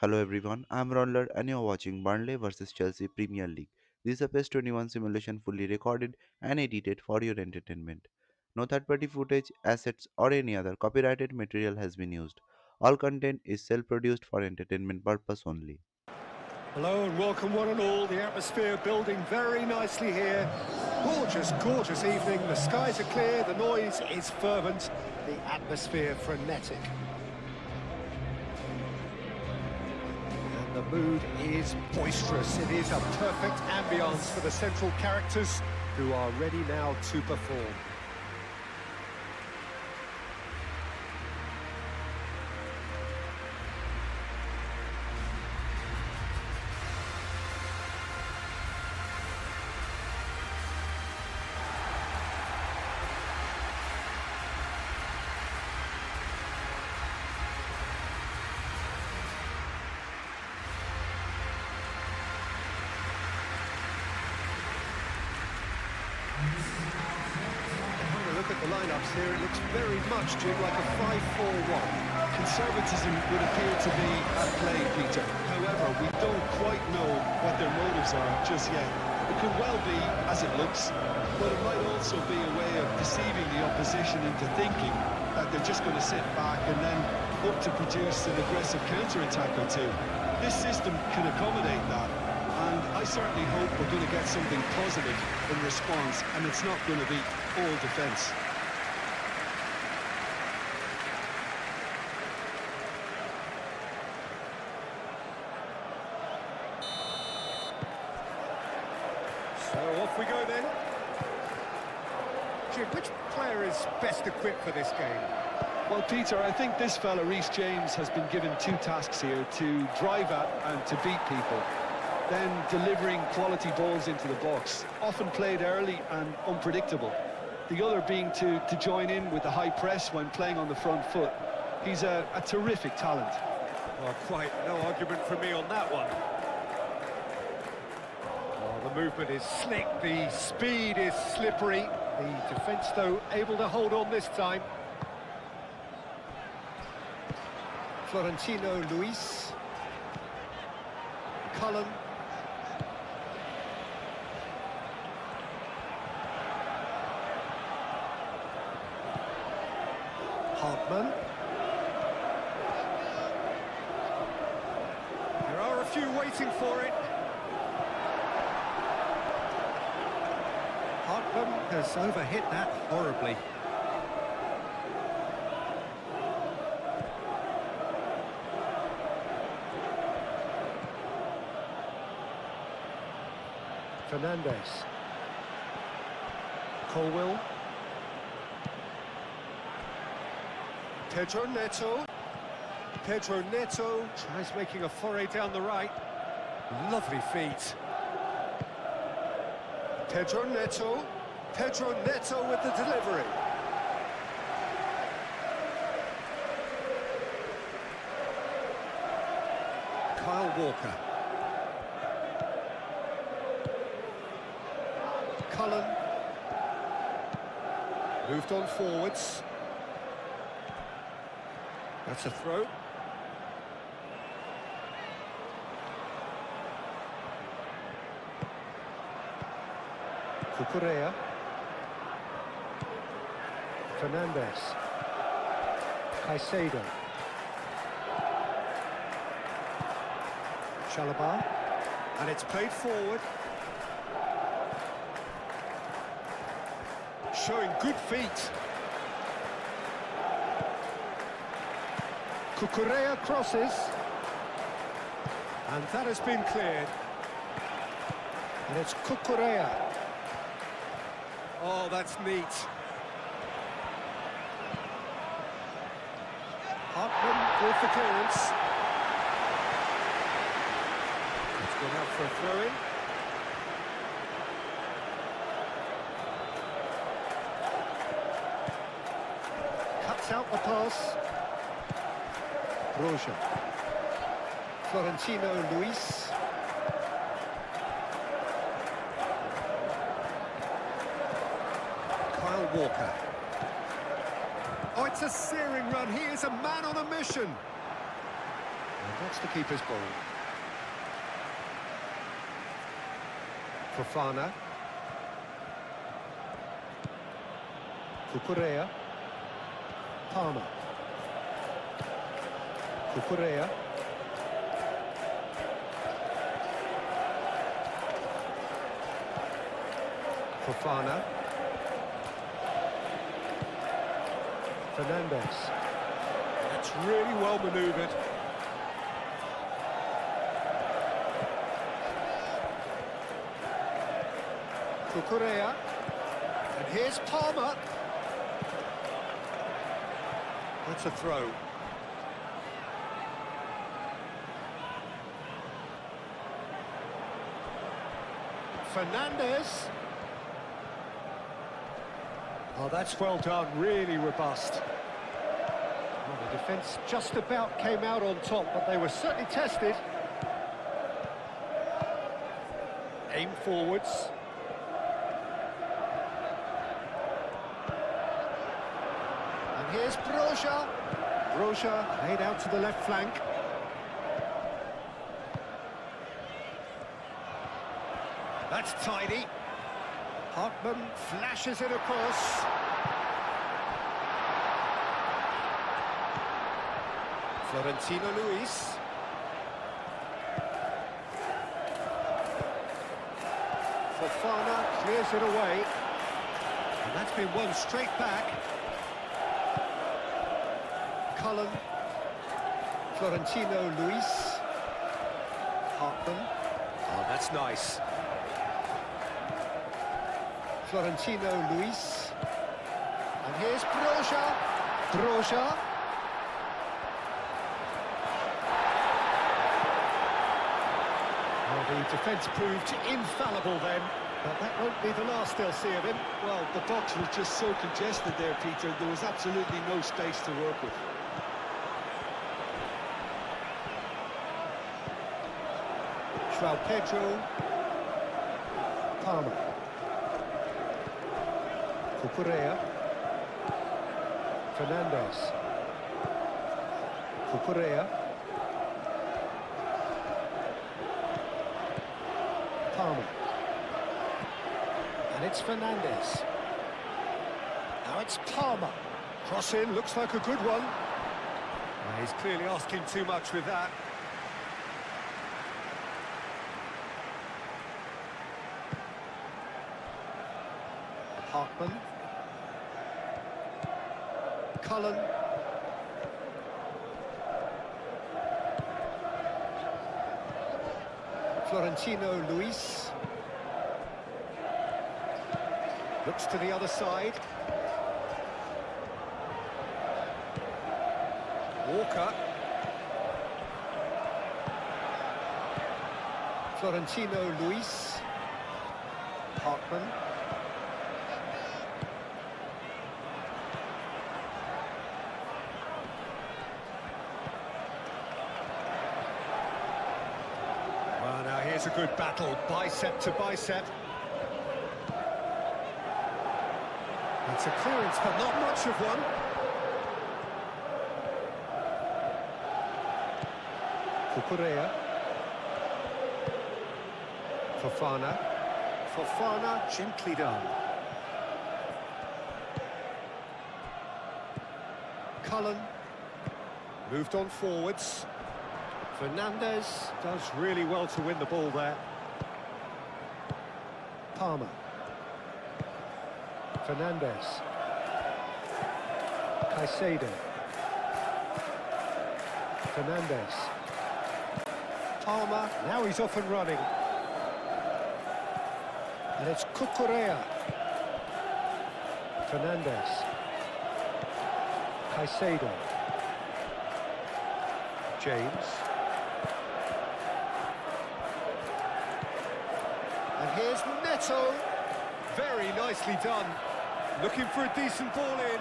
Hello everyone, I'm Raundler and you're watching Burnley vs Chelsea Premier League. This is a PES 21 simulation fully recorded and edited for your entertainment. No third-party footage, assets or any other copyrighted material has been used. All content is self-produced for entertainment purpose only. Hello and welcome one and all. The atmosphere building very nicely here. Gorgeous, gorgeous evening. The skies are clear, the noise is fervent, the atmosphere frenetic. And the mood is boisterous. It is a perfect ambience for the central characters who are ready now to perform. Look at the lineups here, it looks very much, Jim, like a 5-4-1. Conservatism would appear to be at play, Peter. However, we don't quite know what their motives are just yet. It could well be as it looks, but it might also be a way of deceiving the opposition into thinking that they're just going to sit back and then hope to produce an aggressive counter-attack or two. This system can accommodate that, and I certainly hope we're going to get something positive in response, and it's not going to be all defence. So off we go then. Jim, which player is best equipped for this game? Well, Peter, I think this fella, Reece James, has been given two tasks here: to drive at and to beat people. Then delivering quality balls into the box, often played early and unpredictable. The other being to join in with the high press when playing on the front foot. He's a terrific talent. Well, quite no argument from me on that one. Oh, the movement is slick, the speed is slippery. The defence, though, able to hold on this time. Florentino Luis. Cullen. Hartman. There are a few waiting for it. Hartman has overhit that horribly. Fernandez. Colwill. Pedro Neto. Pedro Neto tries making a foray down the right. Lovely feet. Pedro Neto. Pedro Neto with the delivery. Kyle Walker. Cullen. Moved on forwards. That's a throw. Cucurella. Fernandez. Caicedo. Chalobah. And it's played forward. Showing good feet. Cucurella crosses. And that has been cleared. And it's Cucurella. Oh, that's neat. Hartman with the clearance. It's gone out for a throw-in. Cuts out the pass. Roja. Florentino Luis. Kyle Walker. Oh, it's a searing run. He is a man on a mission. And that's the keeper's ball. Fofana. Cucurella. Palmer. Cucurella. Fofana. Fernandez. That's really well manoeuvred. Cucurella. And here's Palmer. That's a throw. Fernandez. Oh, that's well done, really robust. Well, the defence just about came out on top, but they were certainly tested. Aim forwards. And here's Broja. Broja laid out to the left flank. That's tidy. Hartman flashes it across. Florentino Luis. Fofana clears it away. And that's been won straight back. Cullen. Florentino Luis. Hartman. Oh, that's nice. Florentino Luis. And here's Broja. Broja. Well, the defence proved infallible then, but that won't be the last they'll see of him. Well, the box was just so congested there, Peter. There was absolutely no space to work with. João Pedro. Palmer. Cucurella. Fernandez. Cucurella. Palmer. And it's Fernandez. Now it's Palmer. Cross in, looks like a good one. Well, he's clearly asking too much with that. Hartman. Cullen. Florentino Luis. Looks to the other side. Walker. Florentino Luis. Hartman. Well, now here's a good battle, bicep to bicep. It's a clearance, but not much of one. Cucurella. Fofana. Fofana, gently done. Cullen. Moved on forwards. Fernandez does really well to win the ball there. Palmer. Fernandez. Caicedo. Fernandez. Palmer, now he's off and running. And it's Cucurella. Fernandez. Caicedo. James. And here's Neto. Very nicely done. Looking for a decent ball in.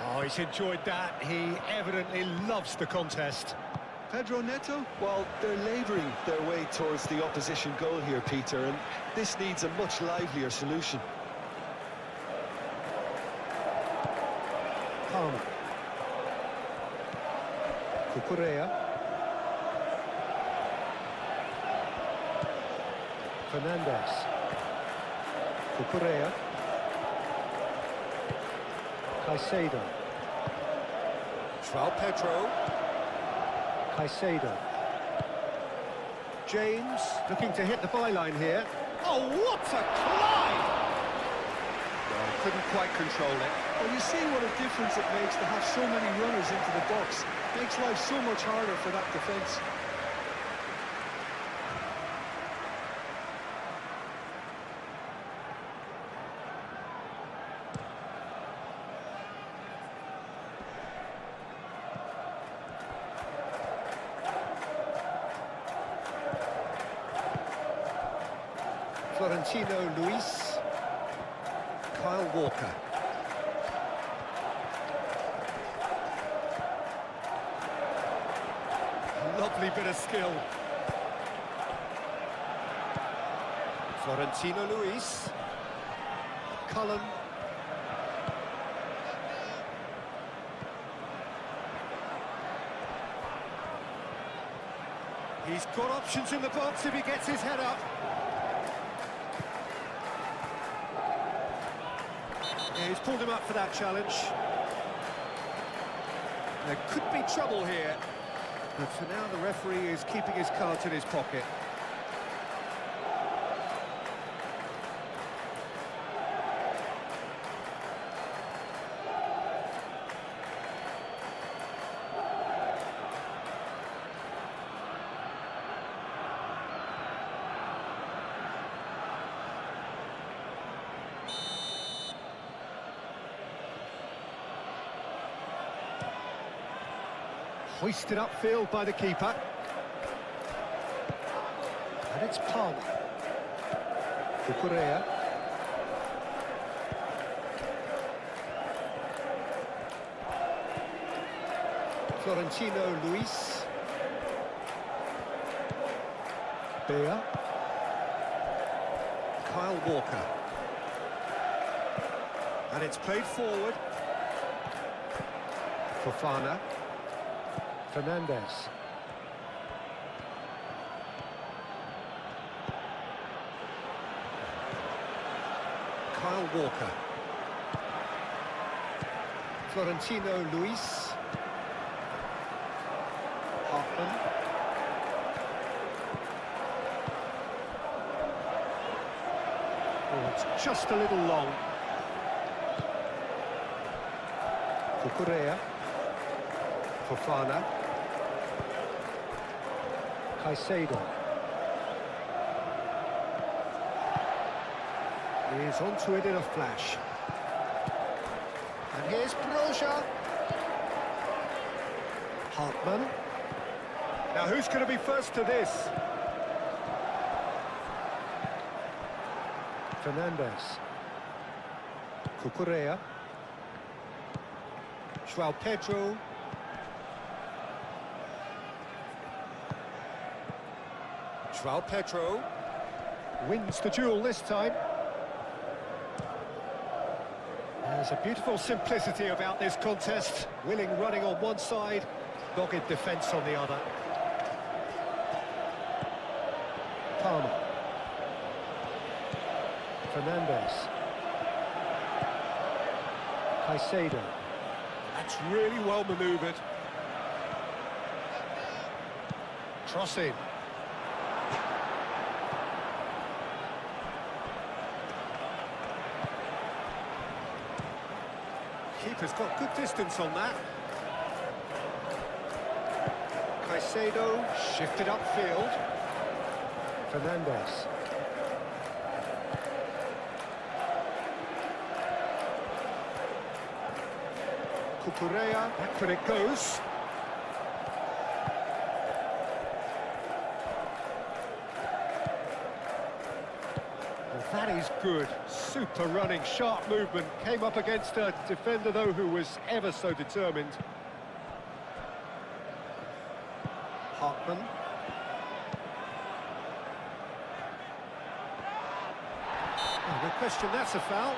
Oh, he's enjoyed that. He evidently loves the contest. Pedro Neto? Well, they're labouring their way towards the opposition goal here, Peter, and this needs a much livelier solution. Palmer. Cucurella. Fernandez. Cucurella. Caicedo. João Pedro. Caicedo. James looking to hit the byline here. Oh, what a climb! Well, couldn't quite control it. Well, you see what a difference it makes to have so many runners into the box. Makes life so much harder for that defence. Florentino Luis. Kyle Walker. Lovely bit of skill. Florentino Luis. Cullen. He's got options in the box if he gets his head up. Yeah, he's pulled him up for that challenge. There could be trouble here. But for now, the referee is keeping his cards in his pocket. Hoisted upfield by the keeper. And it's Palmer. Cucurella. Florentino Luis. Bea. Kyle Walker. And it's played forward. Fofana. Fernandez. Kyle Walker. Florentino Luis. Hartman. Oh, it's just a little long. Cucurella. Fofana. Caicedo. He's onto it in a flash. And here's Broja. Hartman. Now who's going to be first to this? Fernandez. Cucurella. João Pedro. João Pedro wins the duel this time. There's a beautiful simplicity about this contest. Willing running on one side, dogged defence on the other. Palmer. Fernandez. Caicedo. That's really well manoeuvred. Cross in. Keeper's got good distance on that. Caicedo shifted upfield. Fernandez. Cucurella, back when it goes. Well, that is good. Super running, sharp movement. Came up against a defender, though, who was ever so determined. Hartman. Oh, no question, that's a foul.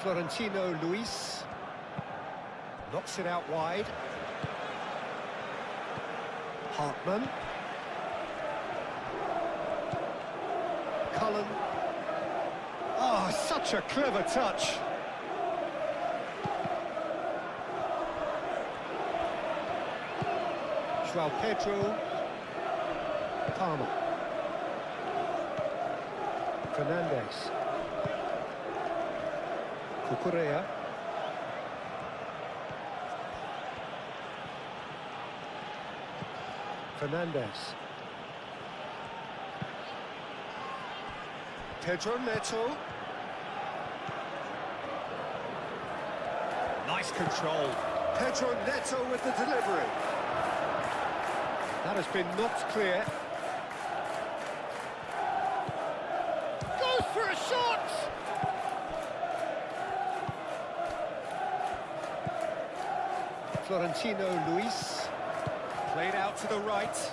Florentino Luis knocks it out wide. Hartman. Cullen. Oh, such a clever touch. João Pedro. Palmer. Fernandes. Cucurella. Fernandes. Pedro Neto. Nice control. Pedro Neto with the delivery. That has been knocked clear. Goes for a shot! Florentino Luis. Played out to the right.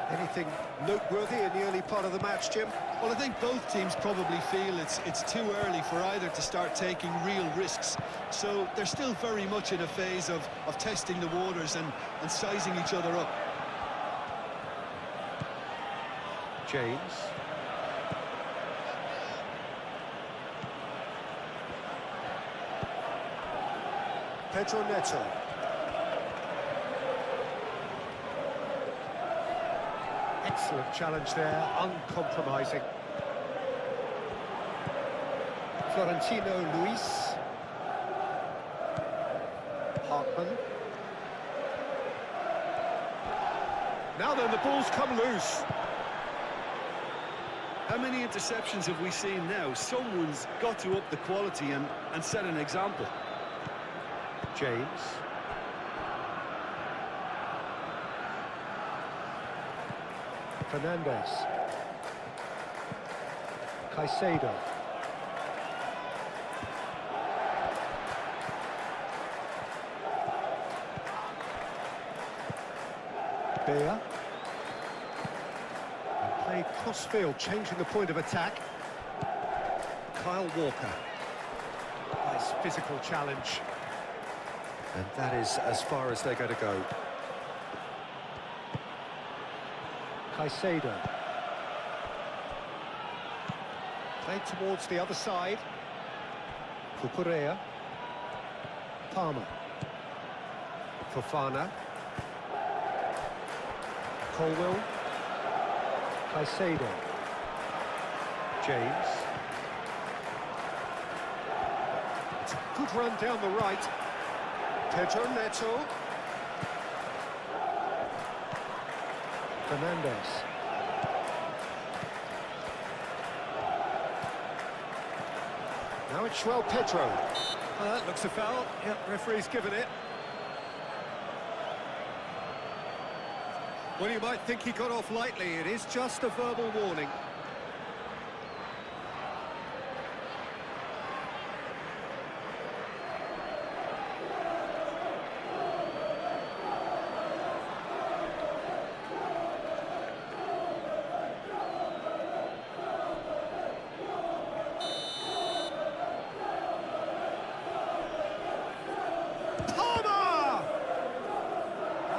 Anything noteworthy in the early part of the match, Jim? Well, I think both teams probably feel it's too early for either to start taking real risks. So they're still very much in a phase of testing the waters and sizing each other up. James. Pedro Neto. Excellent challenge there, uncompromising. Florentino Luis. Hartman. Now then, the ball's come loose. How many interceptions have we seen now? Someone's got to up the quality and set an example. James. Fernandes. Caicedo. Beer. And played cross-field, changing the point of attack. Kyle Walker. Nice physical challenge. And that is as far as they're going to go. Caicedo. Played towards the other side. Cucurella. Palmer. Fofana. Colwell. Caicedo. James. It's a good run down the right. Pedro Neto. Fernandes. Now it's João Pedro. That looks a foul. Yep, referee's given it. Well, you might think he got off lightly. It is just a verbal warning.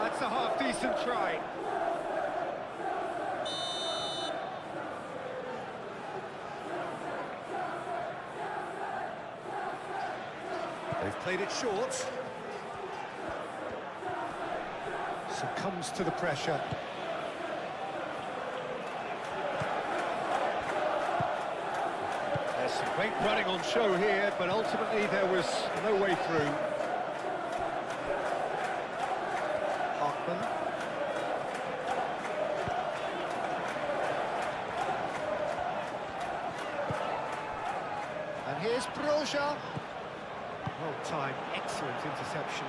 That's a half-decent try. They've played it short. Succumbs to the pressure. There's some great running on show here, but ultimately there was no way through. Hartman. And here's Broja. Well timed, excellent interception.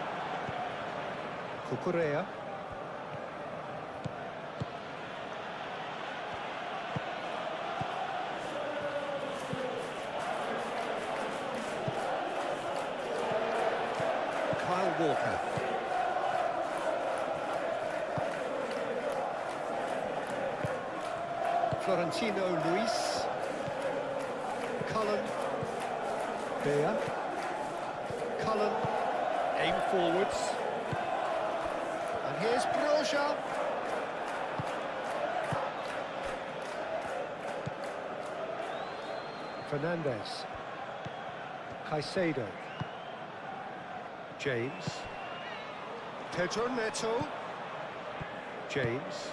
Cucurella. Kyle Walker. Florentino Luis. Cullen. Beer. Cullen. Aim forwards. And here's Broja. Fernandez. Caicedo. James. Pedro Neto. James.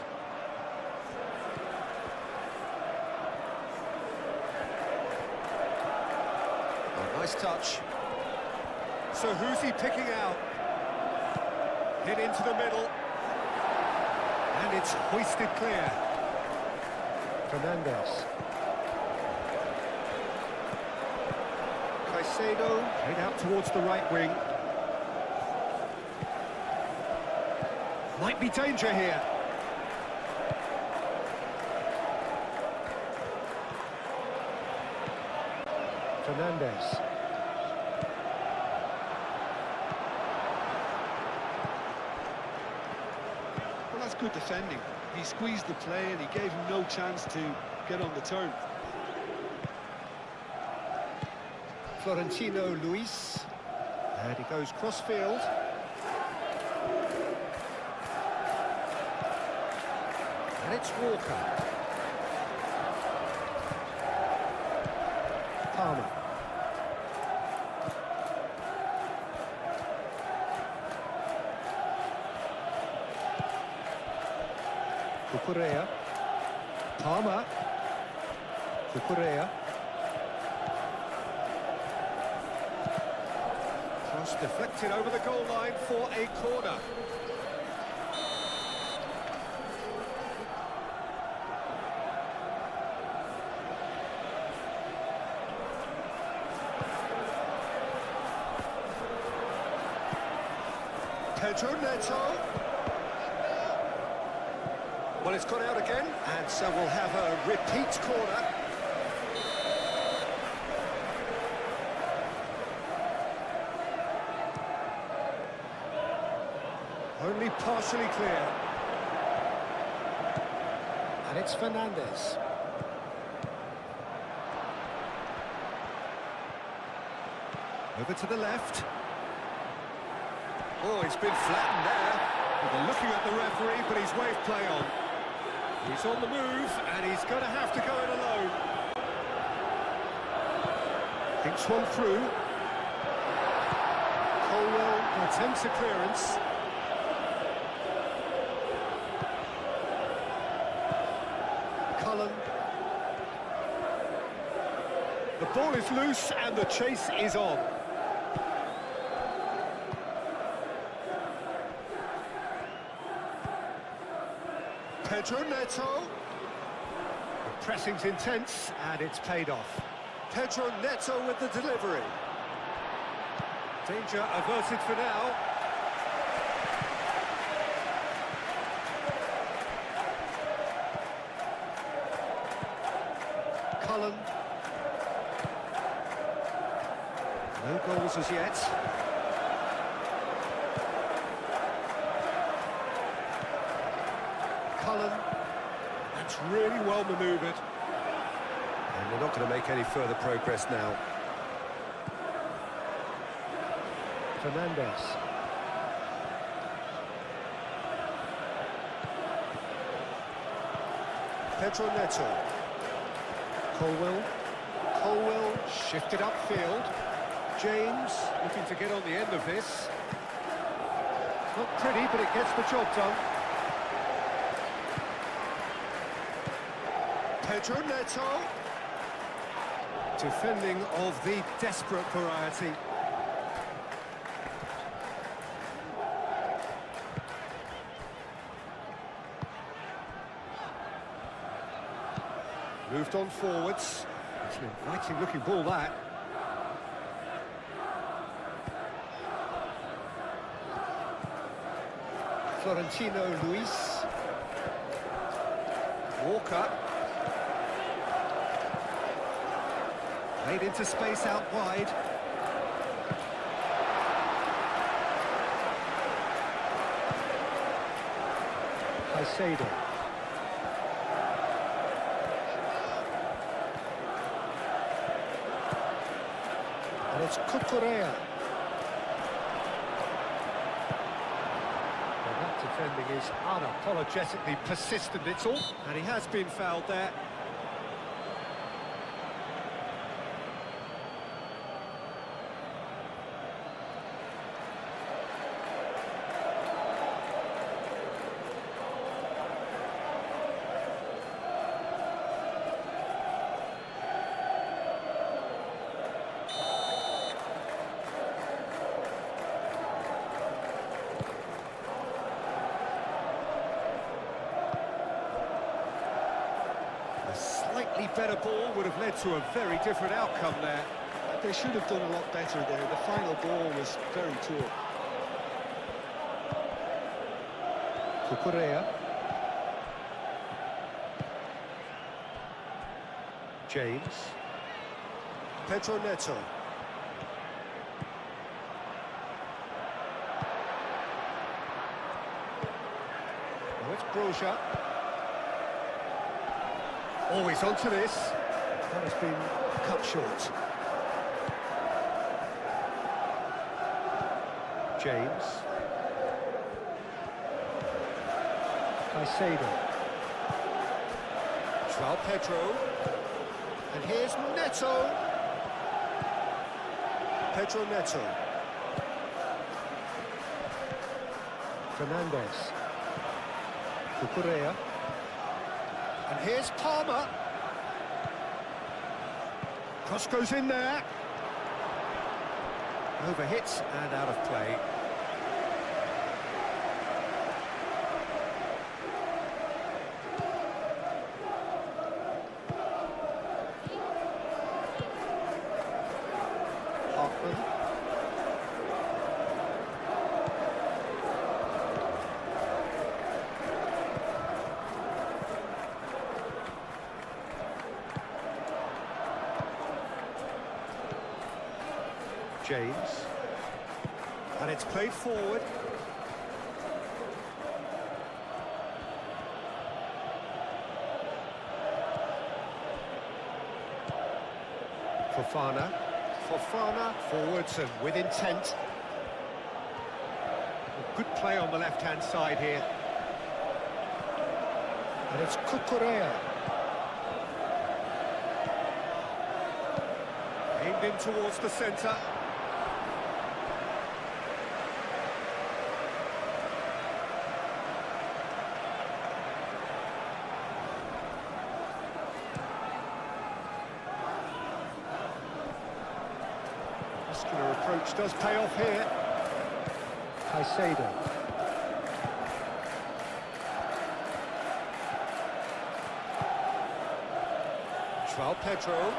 Oh, nice touch. So who's he picking out? Hit into the middle. And it's hoisted clear. Fernandez. Caicedo, head out towards the right wing. Might be danger here. Fernandez. Well, that's good defending. He squeezed the play and he gave him no chance to get on the turn. Florentino Luis. And he goes cross-field. And it's Walker. Palmer. Cucurella. Palmer. Cucurella. Cross deflected over the goal line for a corner. Pedro Neto. Well, it's gone out again, and so we'll have a repeat corner. Only partially clear. And it's Fernandez. Over to the left. Oh, he's been flattened there. They're looking at the referee, but he's waved play on. He's on the move, and he's going to have to go it alone. Thinks one through. Colwell attempts a clearance. Cullen. The ball is loose, and the chase is on. Pedro Neto. The pressing's intense, and it's paid off. Pedro Neto with the delivery. Danger averted for now. Cullen. No goals as yet. Cullen. That's really well manoeuvred. And they're not going to make any further progress now. Fernandez. Pedro Neto. Colwell. Colwell shifted upfield. James looking to get on the end of this. Not pretty, but it gets the job done. Pedro Neto. Defending of the desperate variety. Moved on forwards. It's an inviting looking ball, that. Florentino Luis. Walker. Made into space out wide. Caicedo. And it's Cucurella. Well, that defending is unapologetically persistent, it's all. And he has been fouled there. A slightly better ball would have led to a very different outcome there. They should have done a lot better there. The final ball was very poor. Cucurella. James. Pedro Neto. Now it's Broja. Always onto this. That has been cut short. James. Caicedo. João Pedro. And here's Neto. Pedro Neto. Fernandes. Cucurella. And here's Palmer. Cross goes in there. Overhit and out of play. Hartman. James. And it's played forward. Fofana. Fofana forwards and with intent. A good play on the left-hand side here. And it's Cucurella. Aimed in towards the centre. Muscular approach does pay off here. Caicedo. João Pedro.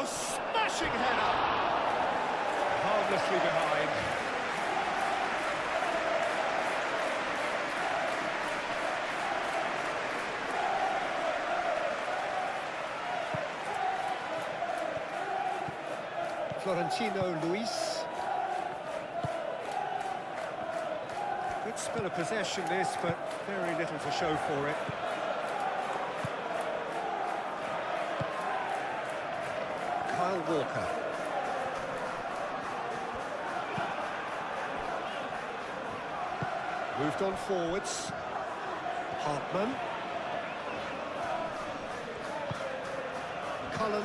Smashing header! Harmlessly behind. Florentino Luis. Good spell of possession this, but very little to show for it. Kyle Walker. Moved on forwards. Hartman. Cullen.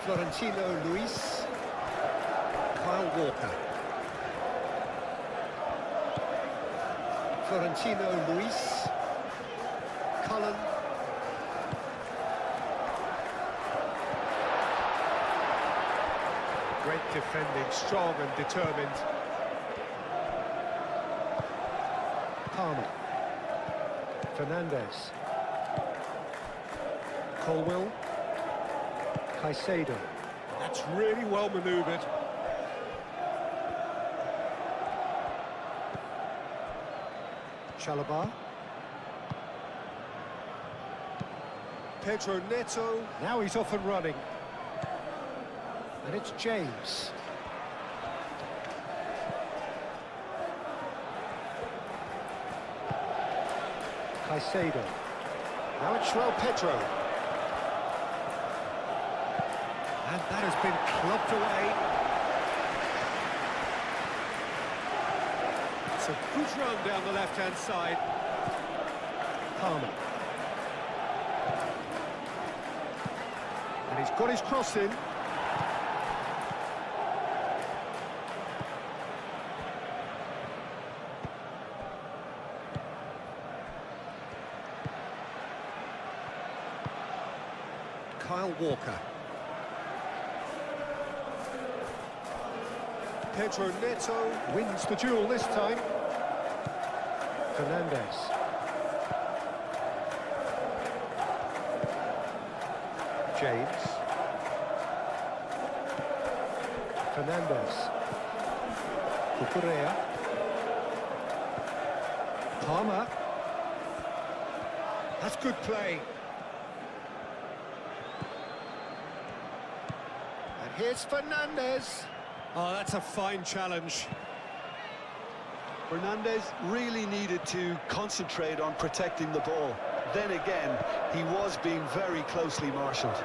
Florentino Luis. Kyle Walker. Florentino Luis. Cullen. Great defending, strong and determined. Palmer. Fernandes. Colwill. Caicedo. That's really well manoeuvred. Chalobah. Pedro Neto. Now he's off and running. And it's James. Caicedo. Now it's João Pedro. And that has been clubbed away. It's a good run down the left-hand side. Palmer. And he's got his cross in. Kyle Walker. Pedro Neto wins the duel this time. Fernandez. James. Fernandez. Cucurella. Palmer. That's good play. And here's Fernandez. Oh, that's a fine challenge. Fernandez really needed to concentrate on protecting the ball. Then again, he was being very closely marshalled.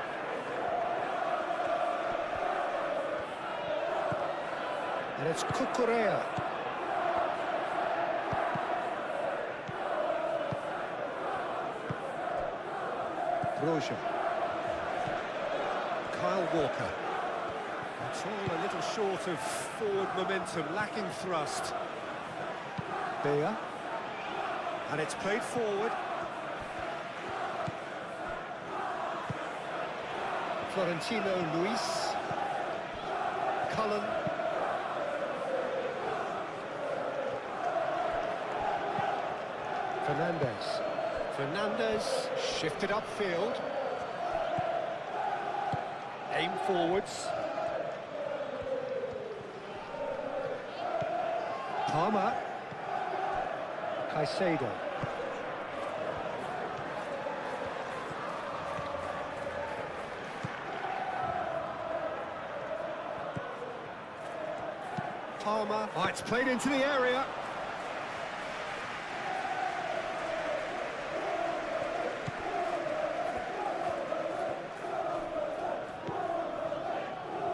And it's Cucurella. Broja. Kyle Walker. It's all a little short of forward momentum, lacking thrust. Bea. And it's played forward. Florentino Luis. Cullen. Fernandez. Fernandez shifted upfield. Aim forwards. Palmer. Caicedo. Palmer. Oh, it's played into the area.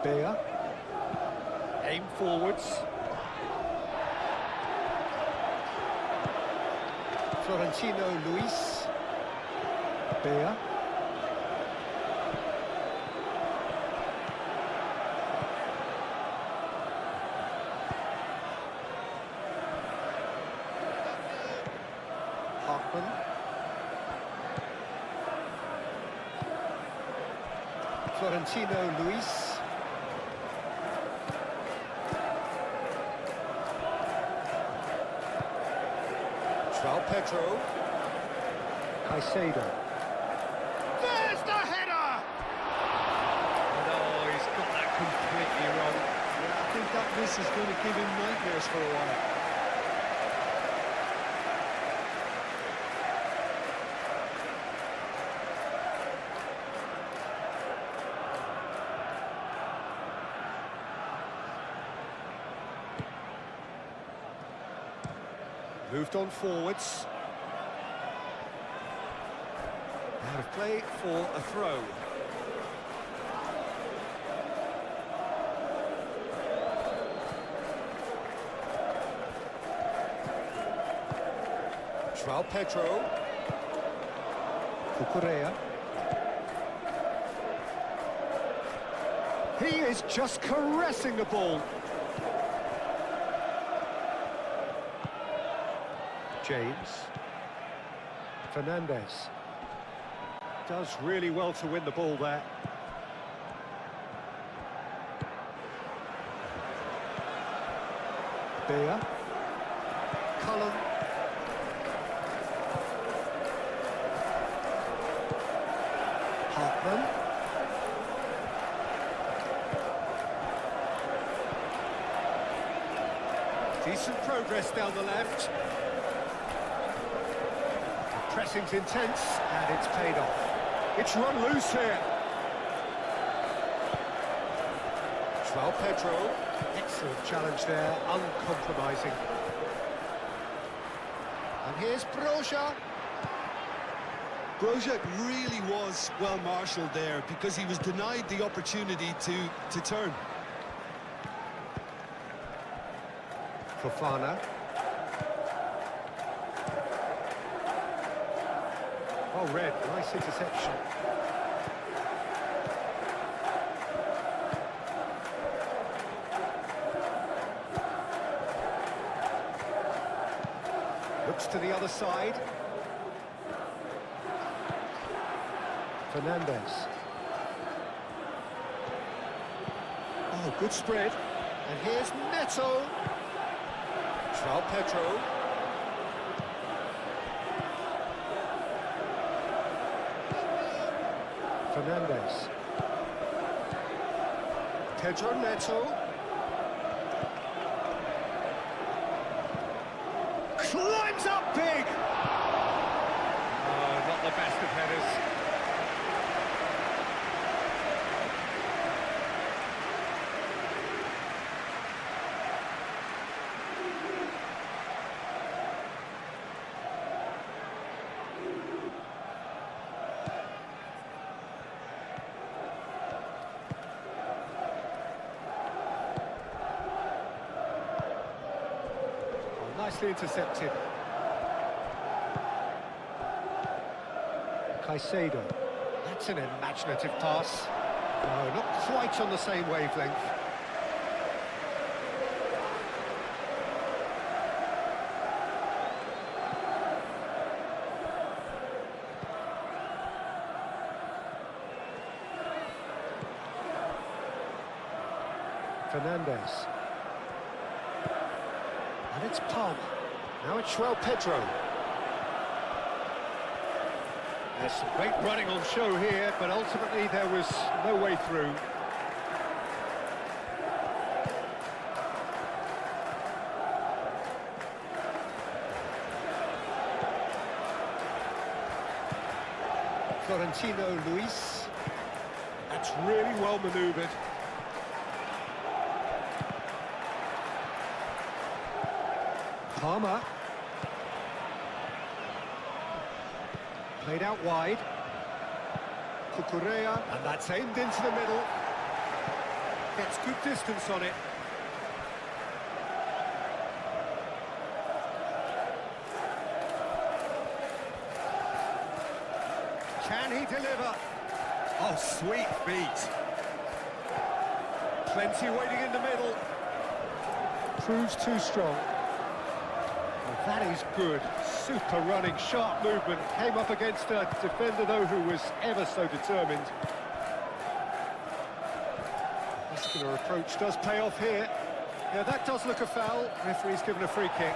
Bea. Aim forwards. Florentino Luis. Bea. Hoffman. Florentino Luis. João Pedro. Caicedo. There's the header! No, he's got that completely wrong. Yeah, I think that miss is going to give him nightmares for a while. Moved on forwards. Out of play for a throw. João Pedro. Cucurella. He is just caressing the ball. James. Fernandez. Does really well to win the ball there. Bea. Cullen. Hartman. Decent progress down the left. The pressing's intense, and it's paid off. It's run loose here. João Pedro. Excellent challenge there, uncompromising. And here's Broja. Broja really was well marshalled there because he was denied the opportunity to turn. Fofana. Oh, Red, nice interception. Looks to the other side. Fernandez. Oh, good spread. And here's Neto. João Pedro. Fernandez. Pedro Neto. Climbs up big! Oh, not the best of headers. Nicely intercepted. Caicedo. That's an imaginative pass. No, not quite on the same wavelength. Fernandez. And it's Palmer. Now it's João Pedro. There's some great running on show here, but ultimately there was no way through. Florentino Luis. That's really well manoeuvred. Palmer. Played out wide. Cucurella, and that's aimed into the middle. Gets good distance on it. Can he deliver? Oh, sweet feet. Plenty waiting in the middle. Proves too strong. Well, that is good. Super running, sharp movement. Came up against a defender, though, who was ever so determined. Muscular approach does pay off here. Yeah, that does look a foul. Referee's given a free kick.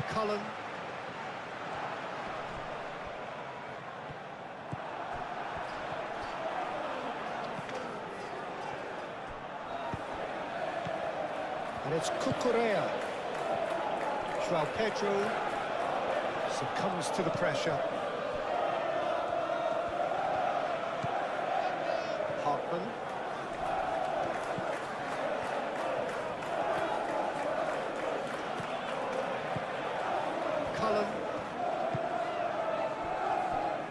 Cullen. And it's Cucurella. João Pedro succumbs to the pressure. Hartman. Cullen.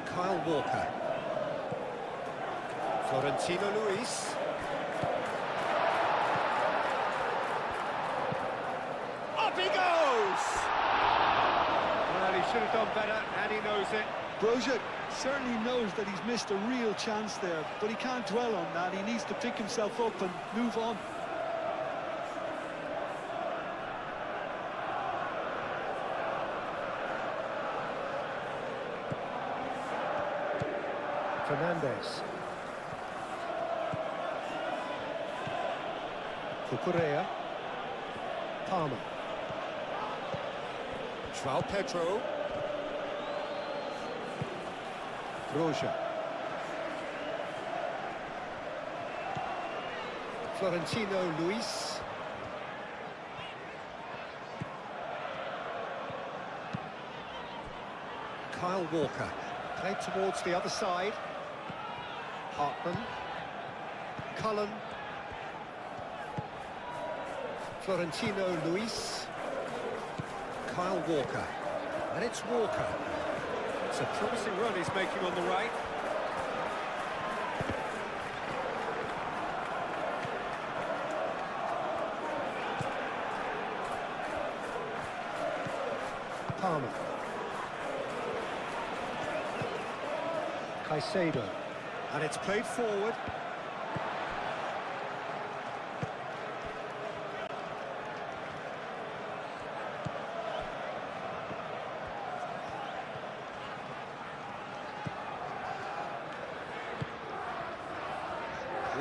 Kyle Walker. Florentino Luis. Up he goes! Well, he should have done better, and he knows it. Broja certainly knows that he's missed a real chance there, but he can't dwell on that. He needs to pick himself up and move on. Fernandez. Cucurella. Palmer. João Pedro. Broja. Florentino Luis. Kyle Walker. Played towards the other side. Hartman. Cullen. Florentino Luis. Kyle Walker. And it's Walker. It's a promising run he's making on the right. Palmer. Caicedo. And it's played forward.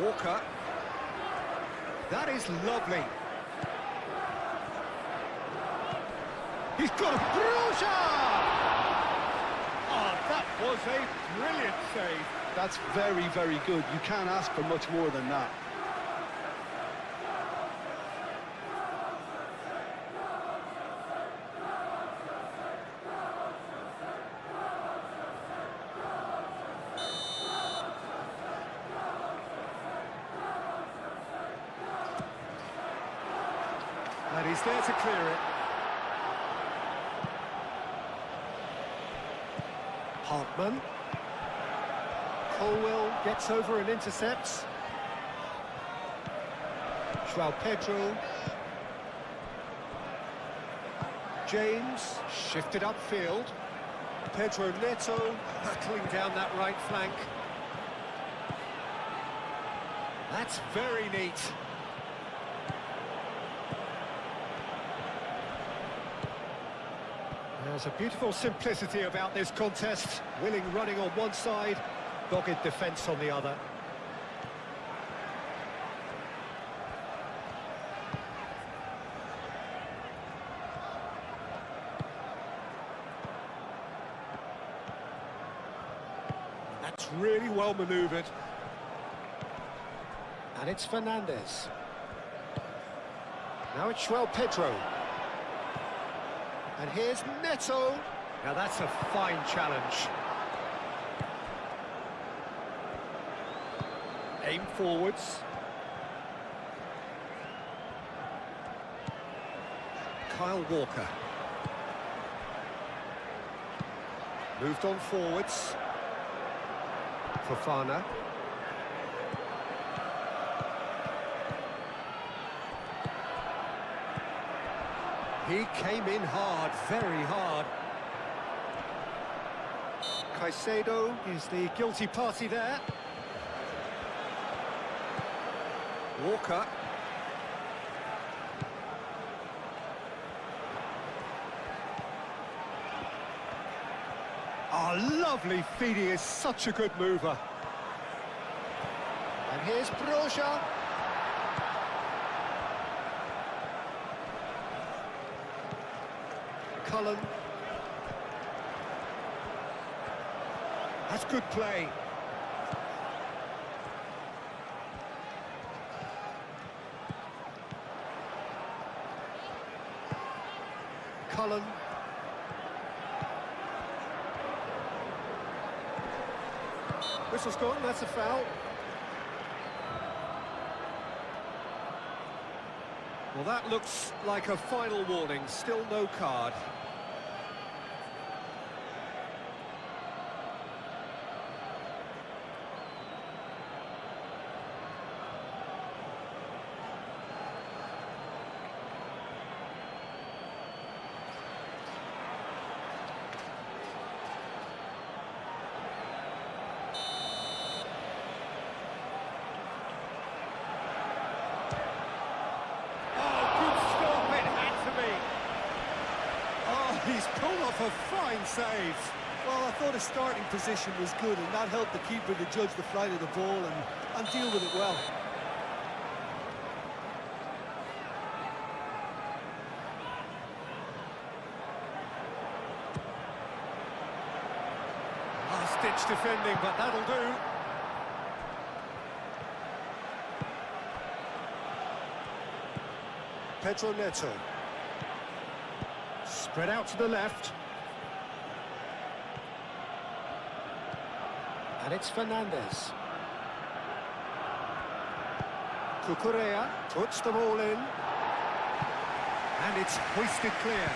Walker. That is lovely. He's got a Bruja! Oh, that was a brilliant save. That's very, very good. You can't ask for much more than that. And he's there to clear it. Hartman. Colwell gets over and intercepts. João Pedro. James shifted upfield. Pedro Neto battling down that right flank. That's very neat. There's a beautiful simplicity about this contest. Willing running on one side, dogged defence on the other. That's really well manoeuvred. And it's Fernandez. Now it's João Pedro. And here's Neto. Now that's a fine challenge. Aim forwards. Kyle Walker. Moved on forwards. Fofana. He came in hard, very hard. Caicedo is the guilty party there. Walker. Oh, lovely feed, he is such a good mover. And here's Broja. Cullen. That's good play. Cullen. Whistle's gone, that's a foul. Well, that looks like a final warning, still no card. He's pulled off a fine save. Well, I thought his starting position was good, and that helped the keeper to judge the flight of the ball and deal with it well. Last-ditch defending, but that'll do. Pedro Neto. Spread out to the left. And it's Fernandez. Cucurella puts them all in. And it's hoisted clear.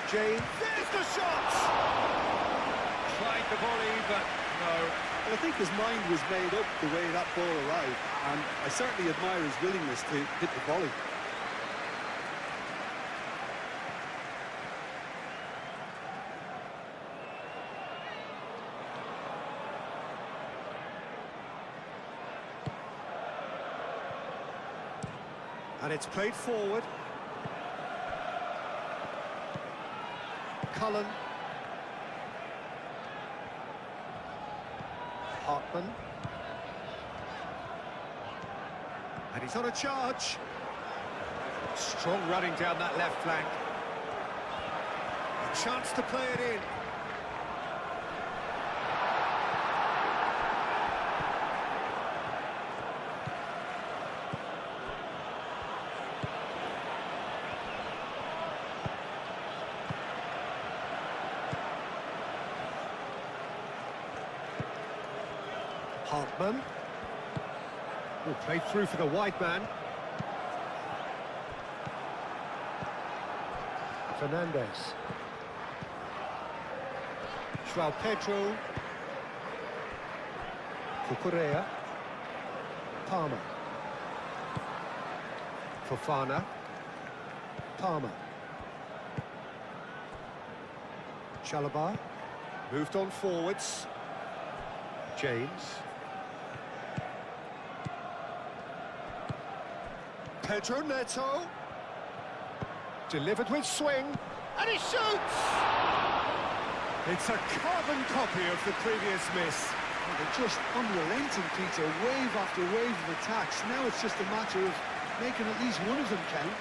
James, there's the shot! Tried the volley, but no. Well, I think his mind was made up the way that ball arrived, and I certainly admire his willingness to hit the volley. And it's played forward. Cullen. Hartman. And he's on a charge. Strong running down that left flank. A chance to play it in. Hartman. Oh, played through for the wide man. Fernandez. João Pedro. Cucurella. Palmer. Fofana. Palmer. Chalobah. Moved on forwards. James. Pedro Neto. Delivered with swing. And he shoots! It's a carbon copy of the previous miss. Well, they're just unrelenting, Peter. Wave after wave of attacks. Now it's just a matter of making at least one of them count.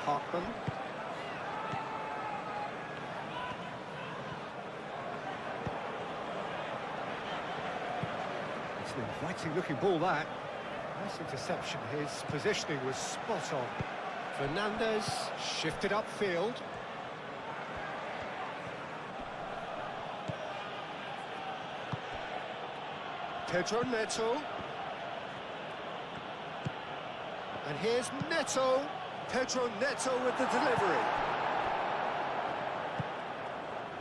Hartman. It's an inviting looking ball, that. Nice interception. His positioning was spot on. Fernandez shifted upfield. Pedro Neto. And here's Neto. Pedro Neto with the delivery.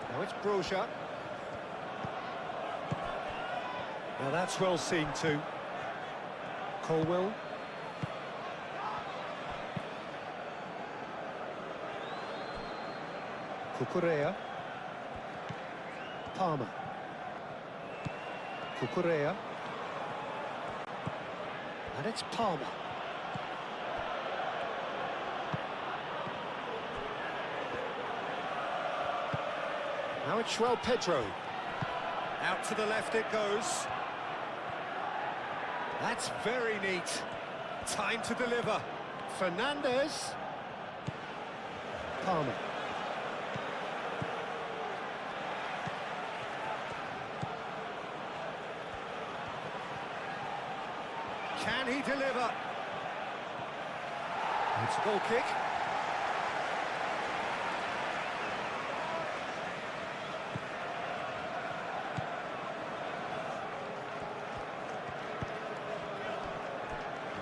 Now it's Broja. Now that's well seen too. Colwell. Cucurella. Palmer. Cucurella. And it's Palmer. Now it's João Pedro. Out to the left it goes. That's very neat. Time to deliver. Fernandez. Palmer. Can he deliver? It's a goal kick.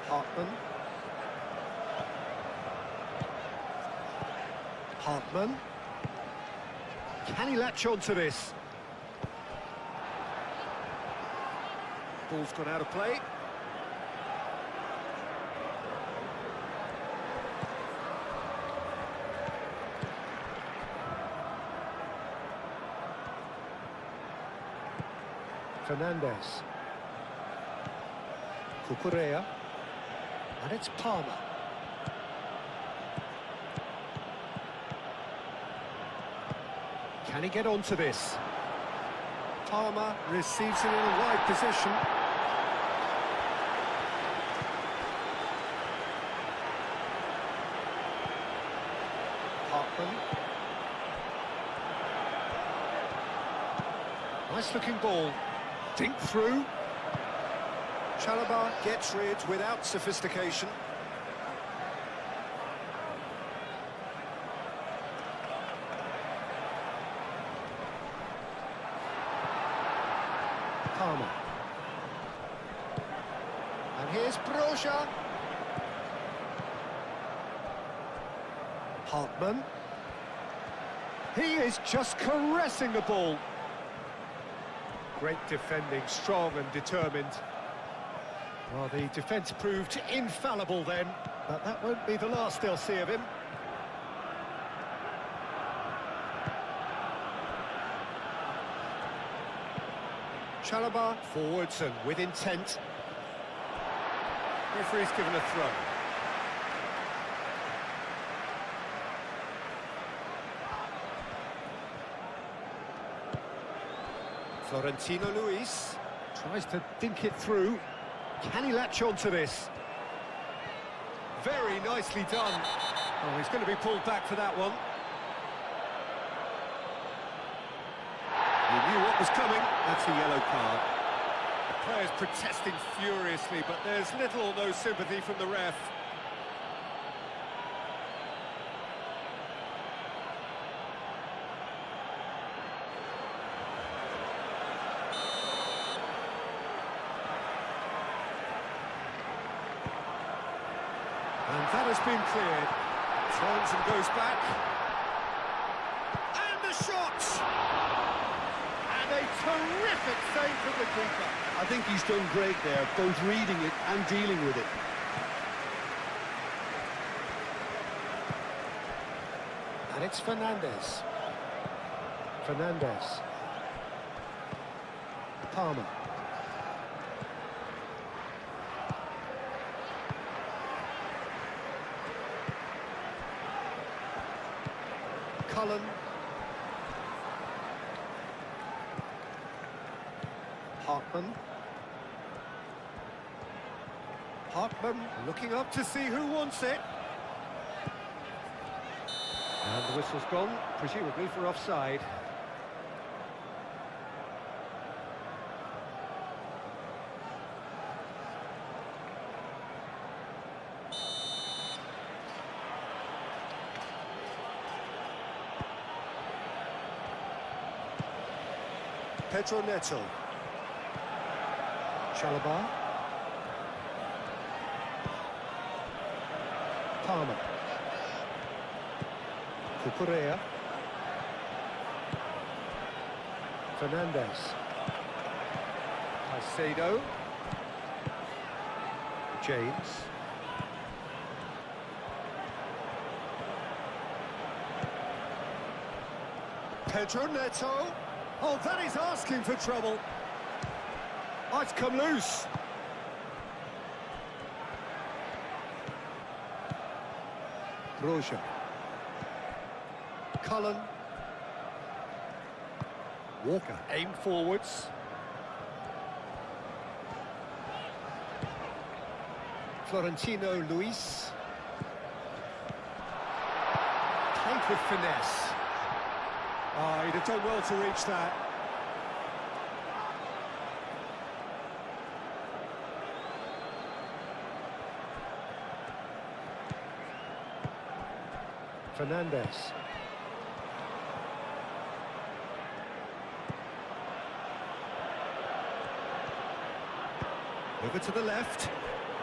Hartman. Hartman. Can he latch on to this? Ball's gone out of play. Fernandez. Cucurella. And it's Palmer. Can he get onto this? Palmer receives it in a wide position. Hartman. Nice looking ball. Dink through. Chalobah gets rid without sophistication. Palmer. And here's Broja. Hartman. He is just caressing the ball. Great defending, strong and determined. Well, the defence proved infallible then, but that won't be the last they'll see of him. Chalobah forwards and with intent. Referee's given a throw. Florentino Luis tries to dink it through. Can he latch on to this? Very nicely done. Oh, he's going to be pulled back for that one. He knew what was coming. That's a yellow card. The players protesting furiously, but there's little or no sympathy from the ref. And that has been cleared. Turns and goes back. And the shot! And a terrific save from the keeper. I think he's done great there, both reading it and dealing with it. And it's Fernandez. Fernandez. Palmer. Cullen. Hartman. Hartman looking up to see who wants it. And the whistle's gone, presumably for offside. Pedro Neto. Chalobah. Palmer. Cucurella. Fernandez. Caicedo. James. Pedro Neto. Oh, that is asking for trouble. Oh, it's come loose. Broja. Cullen. Walker. Aim forwards. Florentino Luis. Played with finesse. Oh, he'd have done well to reach that. Fernandez. Over to the left.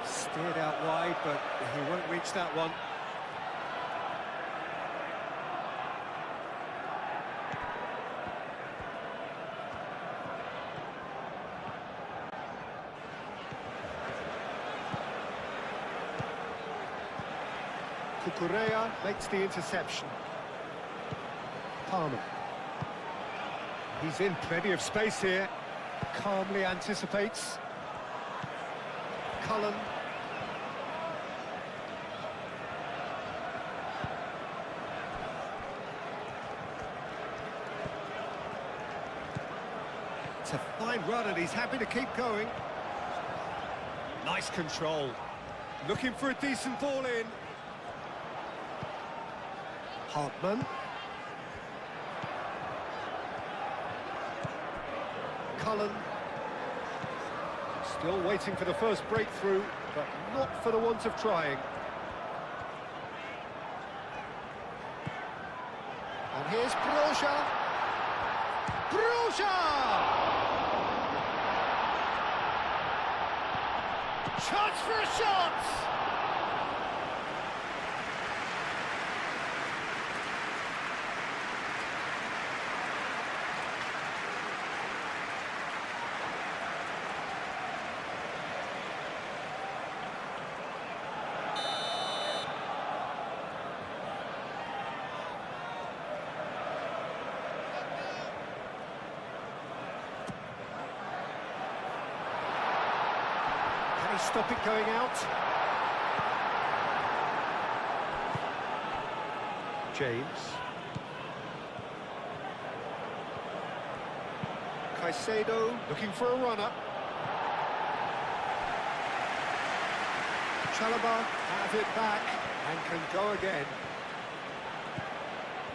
Steered out wide, but he won't reach that one. Cucurella makes the interception. Palmer. He's in plenty of space here. Calmly anticipates. Cullen. It's a fine run and he's happy to keep going. Nice control. Looking for a decent ball in. Hartman. Cullen. Still waiting for the first breakthrough, but not for the want of trying. And here's Broja. Broja! Chance for a shot! Can he stop it going out? James. Caicedo looking for a runner. Chalobah have it back and can go again.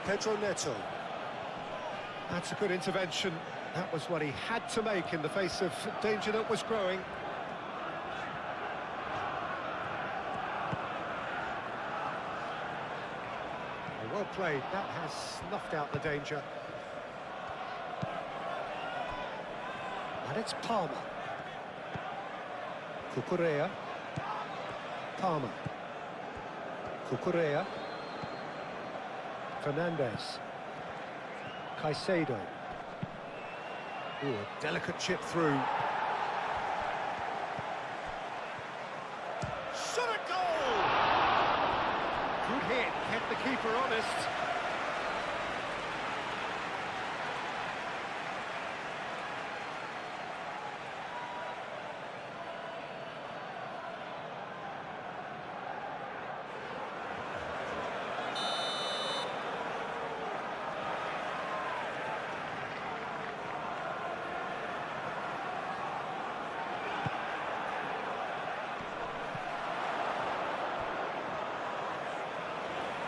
Pedro Neto. That's a good intervention. That was what he had to make in the face of danger that was growing. Well played, that has snuffed out the danger. And it's Palmer. Cucurella. Palmer. Cucurella. Fernandez. Caicedo. Ooh, a delicate chip through. Shot a goal! Good hit, kept the keeper honest.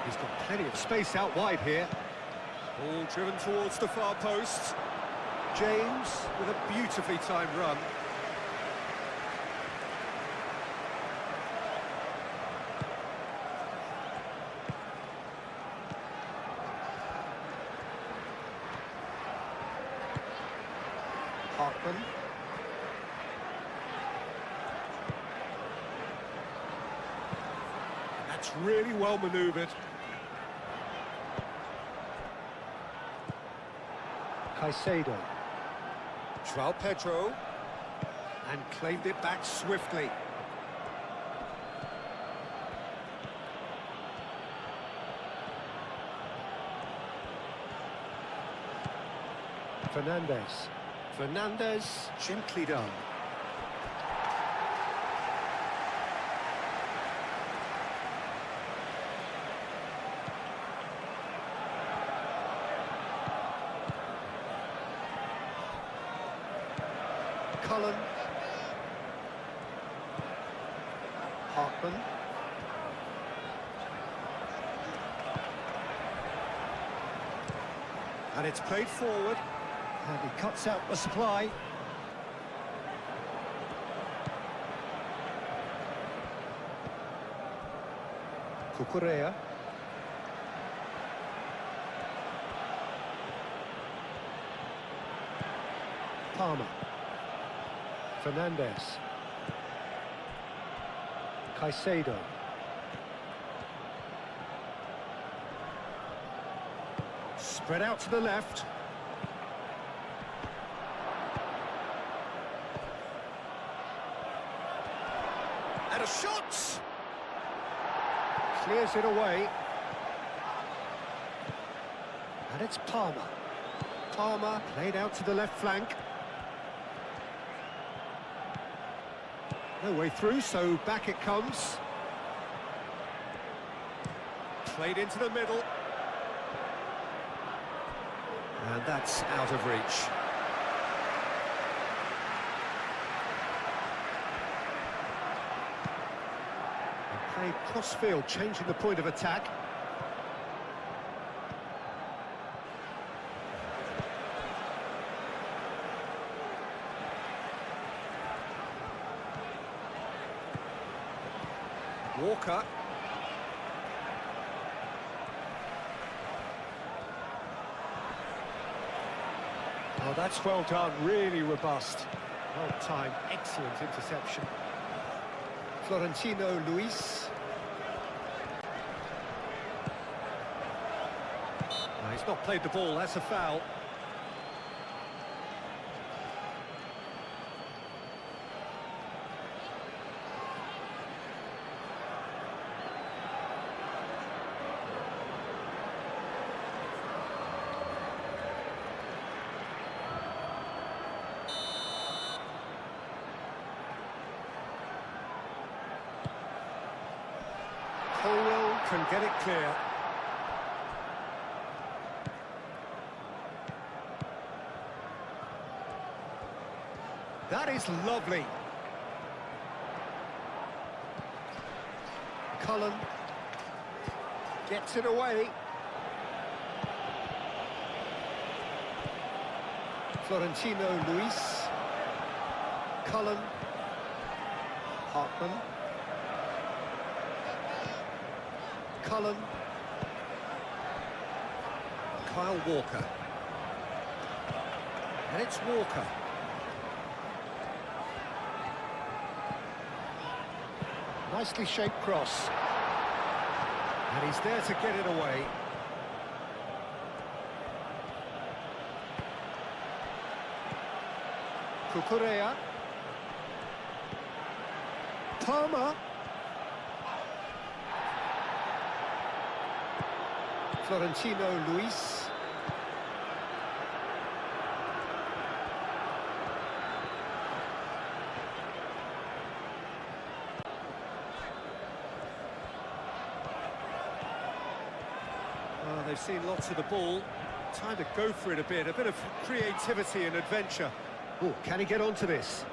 He's got plenty of space out wide here. Ball driven towards the far post. James with a beautifully timed run. Hartman. That's really well manoeuvred. Caicedo. João Pedro. And claimed it back swiftly. Fernandez. Fernandez, gently done. Cullen. Hartman. And it's played forward. And he cuts out the supply. Cucurella. Palmer. Fernandez. Caicedo. Spread out to the left. And a shot! Clears it away. And it's Palmer. Palmer played out to the left flank. No way through, so back it comes. Played into the middle. And that's out of reach. And played cross-field, changing the point of attack. Walker. Oh, that's well done, really robust. Well timed, excellent interception. Florentino Luis. No, he's not played the ball, that's a foul. Colwell can get it clear. That is lovely. Cullen gets it away. Florentino Luis. Cullen. Hartman. Cullen. Kyle Walker. And it's Walker. Nicely shaped cross. And he's there to get it away. Cucurella. Palmer. Florentino Luis. Oh, they've seen lots of the ball. Time to go for it a bit of creativity and adventure. Oh, can he get onto this?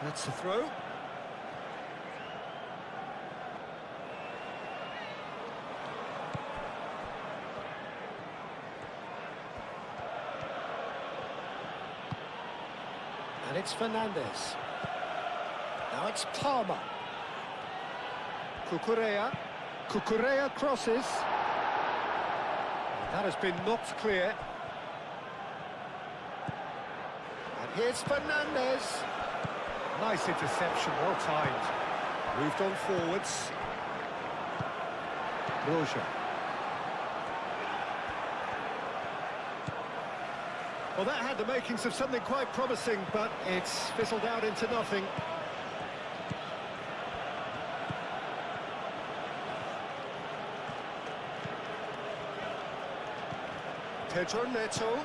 That's the throw. And it's Fernandez. Now it's Palmer. Cucurella. Cucurella crosses. That has been knocked clear. And here's Fernandez. Nice interception, well timed. Moved on forwards. Roja. Well, that had the makings of something quite promising, but it's fizzled out into nothing. Pedro Neto.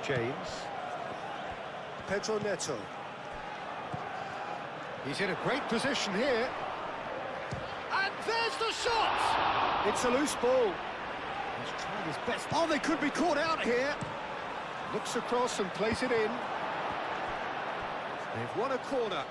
James. Pedro Neto. He's in a great position here. And there's the shot! It's a loose ball. He's trying his best. Oh, they could be caught out here. Looks across and plays it in. They've won a corner.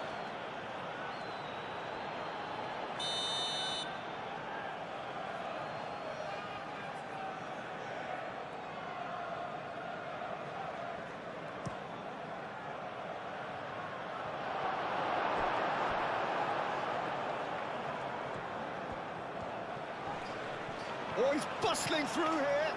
Oh, he's bustling through here.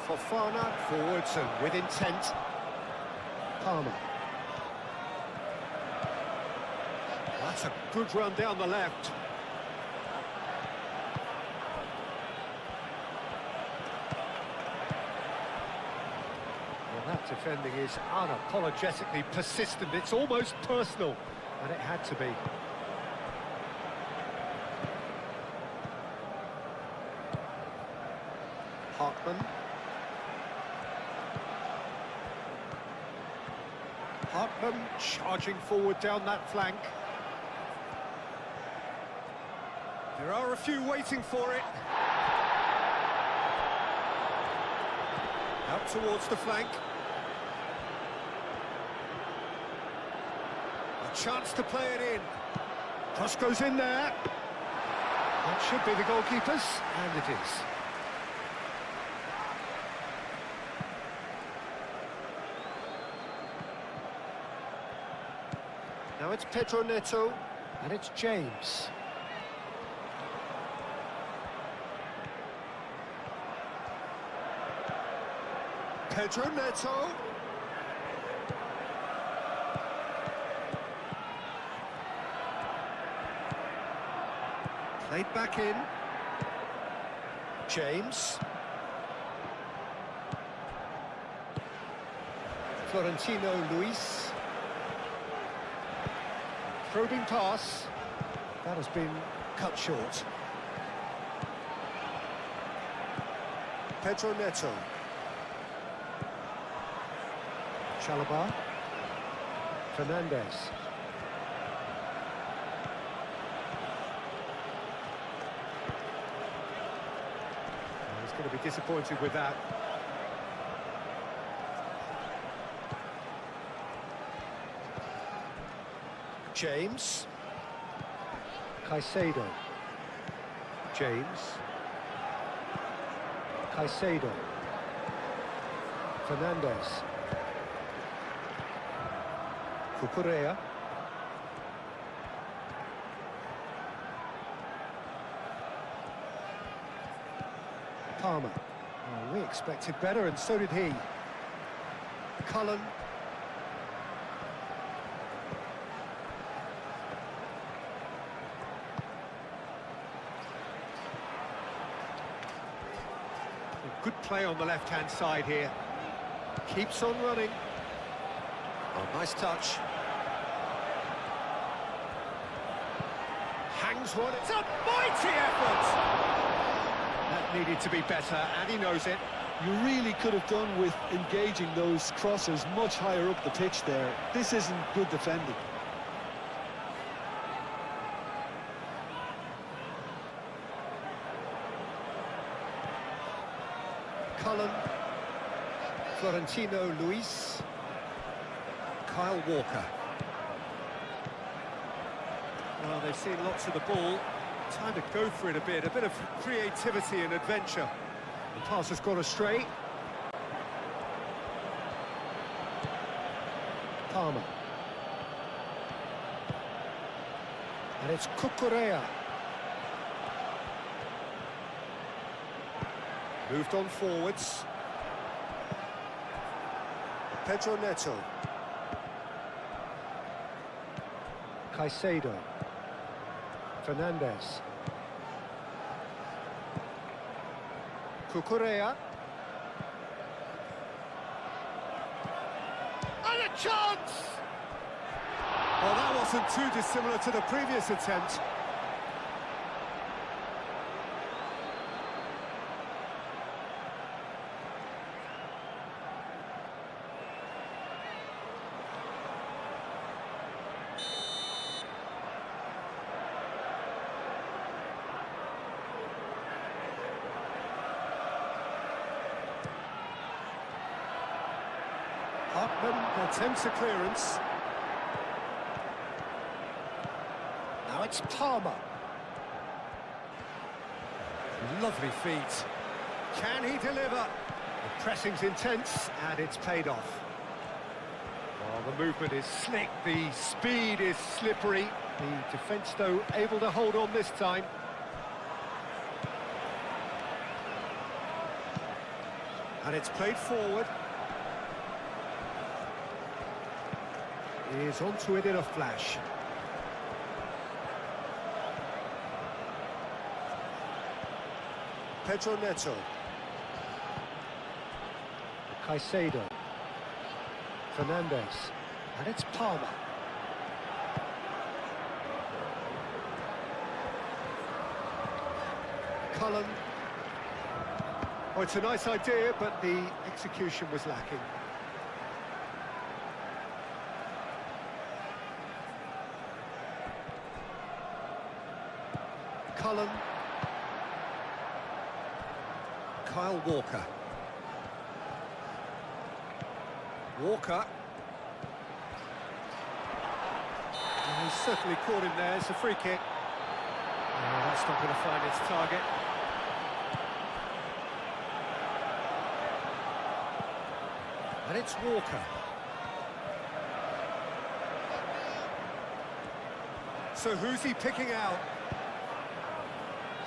Fofana forwards and with intent. Palmer. That's a good run down the left. Well, that defending is unapologetically persistent. It's almost personal, and it had to be. Hartman. Hartman charging forward down that flank. There are a few waiting for it. Out towards the flank. A chance to play it in. Cross goes in there. That should be the goalkeeper's, and it is. Now it's Pedro Neto, and it's James. Pedro Neto. Played back in. James. Florentino Luis. Probing pass. That has been cut short. Pedro Neto. Chalobah. Fernandez. He's going to be disappointed with that. James. Caicedo. James. Caicedo. Fernandez. Cucurella. Palmer. Oh, we expected better, and so did he. Cullen. Good play on the left-hand side here. Keeps on running. Oh, nice touch. Hangs one. It's a mighty effort! That needed to be better, and he knows it. You really could have done with engaging those crosses much higher up the pitch there. This isn't good defending. Cullen. Florentino Luis. Kyle Walker. Well, they've seen lots of the ball. Time to go for it a bit of creativity and adventure. The pass has gone astray. Palmer. And it's Cucurella. Moved on forwards. Pedro Neto. Caicedo. Fernandez. Cucurella. And a chance! Well, that wasn't too dissimilar to the previous attempt. Hartman attempts a clearance. Now it's Palmer. Lovely feet. Can he deliver? The pressing's intense, and it's paid off. Well, the movement is slick, the speed is slippery. The defence, though, able to hold on this time. And it's played forward. Is onto it in a flash. Pedro Neto. Caicedo. Fernandez. And it's Palmer. Cullen. Oh, it's a nice idea, but the execution was lacking. Cullen. Kyle Walker. Walker. And he's certainly caught him there. It's a free kick. Oh, that's not going to find its target. And it's Walker. So who's he picking out?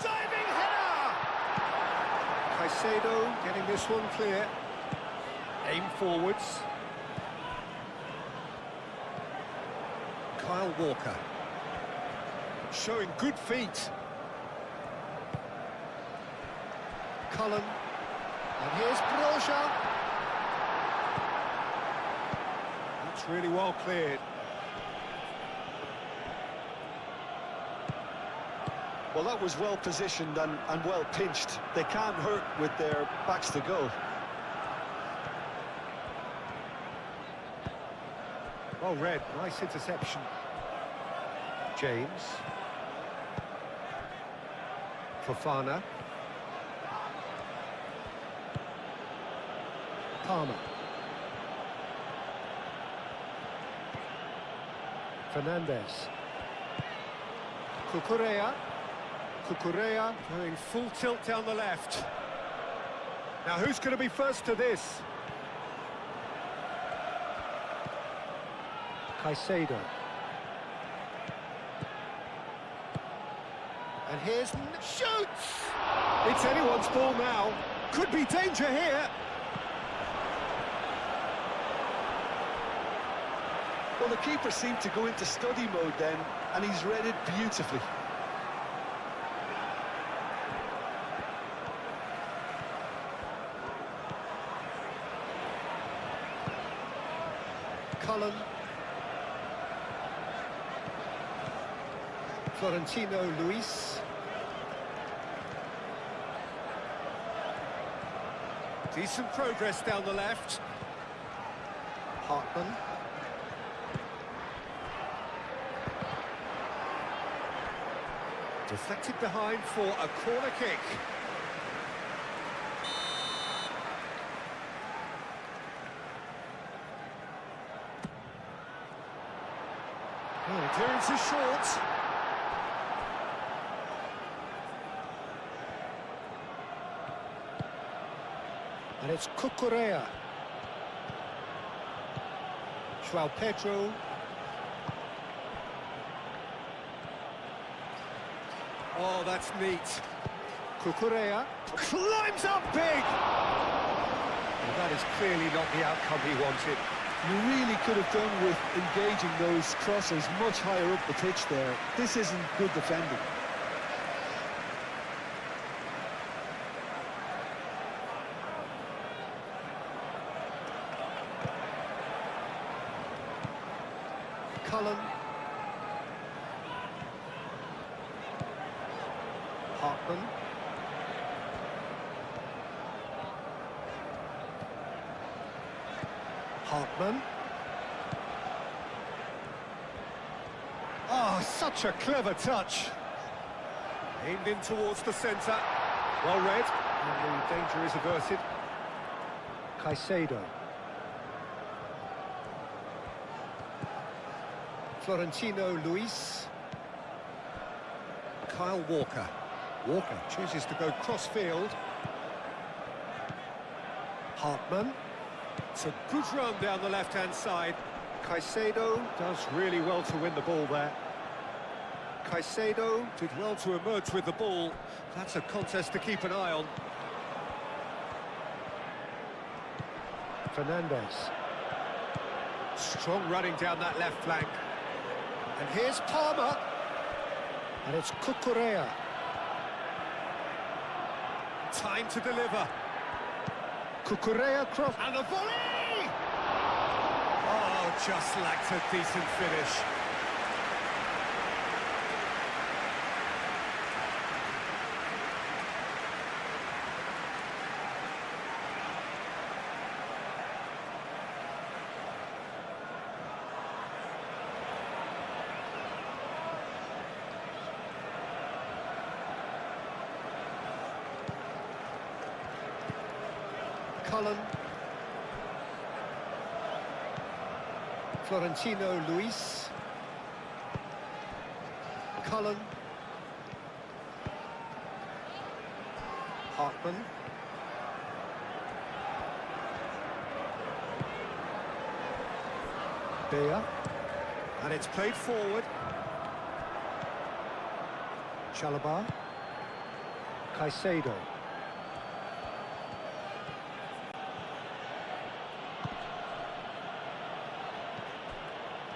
Diving header! Caicedo getting this one clear. Aim forwards. Kyle Walker. Showing good feet. Cullen. And here's Broja. That's really well cleared. Well, that was well positioned and well pinched. They can't hurt with their backs to goal. Well read, nice interception. James. Fofana. Palmer. Fernandez. Cucurella. Cucurella going full tilt down the left. Now who's going to be first to this? Caicedo. And here's... shoots! It's anyone's ball now. Could be danger here. Well, the keeper seemed to go into study mode then, and he's read it beautifully. Cullen. Florentino Luis. Decent progress down the left. Hartman. Deflected behind for a corner kick. Oh, clearance is short. And it's Cucurella. João Pedro. Oh, that's neat. Cucurella climbs up big! Well, that is clearly not the outcome he wanted. You really could have done with engaging those crosses much higher up the pitch there. This isn't good defending. Cullen. Hartman. Hartman. Oh, such a clever touch. Aimed in towards the centre. Well read. And the danger is averted. Caicedo. Florentino Luis. Kyle Walker. Walker chooses to go cross-field. Hartman. It's a good run down the left-hand side. Caicedo does really well to win the ball there. Caicedo did well to emerge with the ball. That's a contest to keep an eye on. Fernandez. Strong running down that left flank. And here's Palmer. And it's Cucurella. Time to deliver. Cucurella cross. And the volley! Oh, just lacked a decent finish. Cullen. Florentino Luis. Cullen. Hartman. Beer. And it's played forward. Chalobah. Caicedo.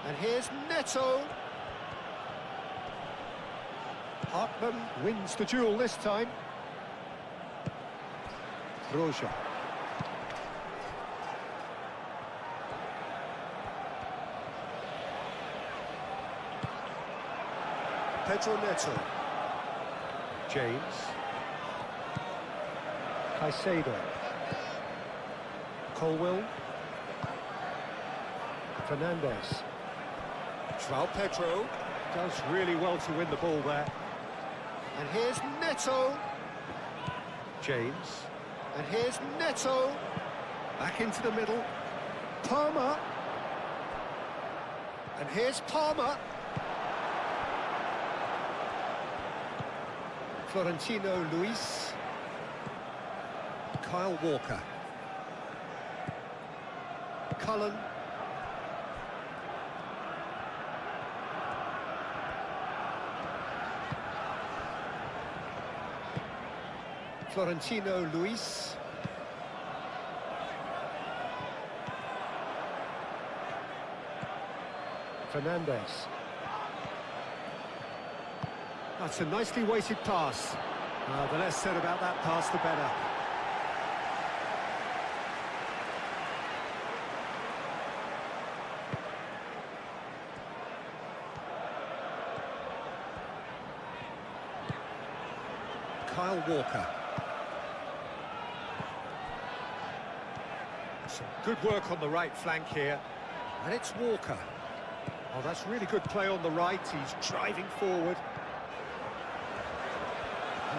And here's Neto. Hartman wins the duel this time. Roja. Pedro Neto. James. Caicedo. Colwill. Fernandes. João Pedro does really well to win the ball there. And here's Neto. James. And here's Neto. Back into the middle. Palmer. And here's Palmer. Florentino Luis. Kyle Walker. Cullen. Florentino Luis. Fernandes. That's a nicely weighted pass. The less said about that pass, the better. Kyle Walker. Some good work on the right flank here. And it's Walker. Oh, that's really good play on the right. He's driving forward.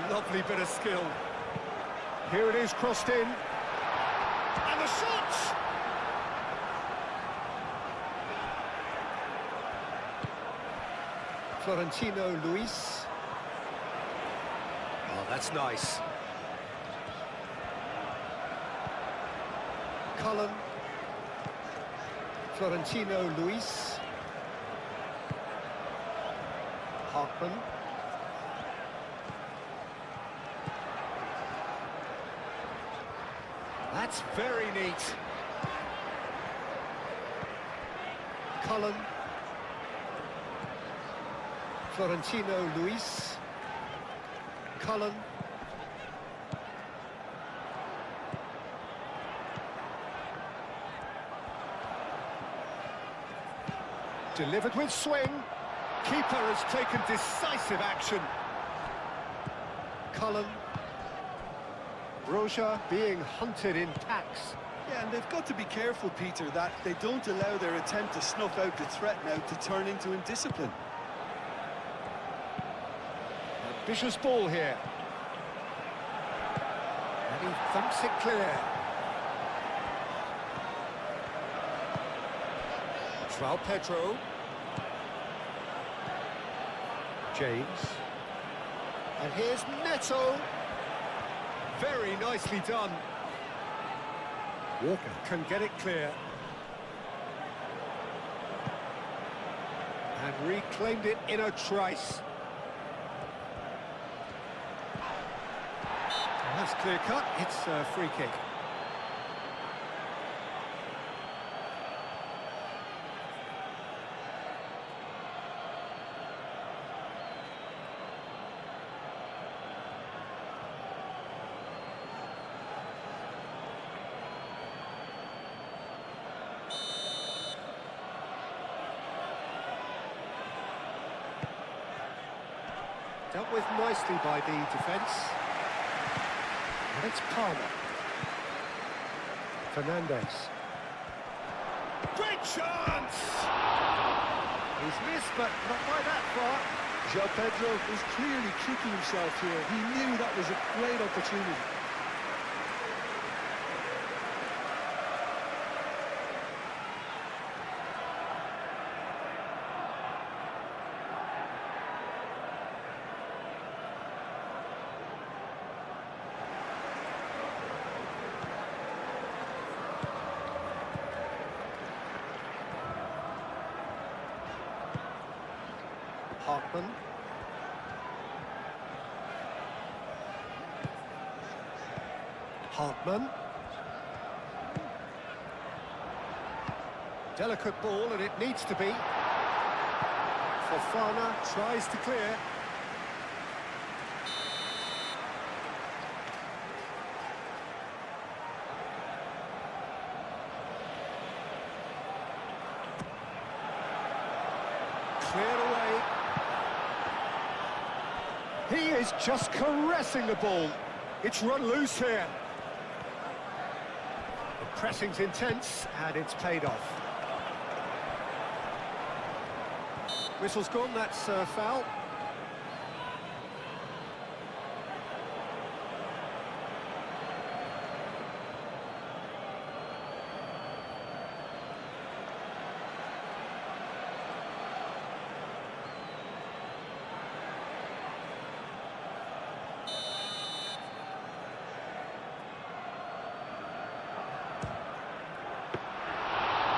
Lovely bit of skill. Here it is, crossed in. And the shot! Florentino Luis. Oh, that's nice. Cullen. Florentino Luis. Hartman. That's very neat. Cullen. Florentino Luis. Cullen. Delivered with swing. Keeper has taken decisive action. Cullen. Roja being hunted in packs. Yeah, and they've got to be careful, Peter, that they don't allow their attempt to snuff out the threat now to turn into indiscipline. Ambitious ball here. And he thumps it clear. João Pedro. James. And here's Neto. Very nicely done. Walker can get it clear. And reclaimed it in a trice. And that's clear cut. It's a free kick. Dealt with nicely by the defence. And it's Palmer. Fernandes. Great chance! He's missed, but not by that far. João Pedro was clearly kicking himself here. He knew that was a great opportunity. Hartman. Hartman. Delicate ball, and it needs to be. Fofana tries to clear. Cleared away. He is just caressing the ball. It's run loose here. The pressing's intense, and it's paid off. Whistle's gone, that's a foul.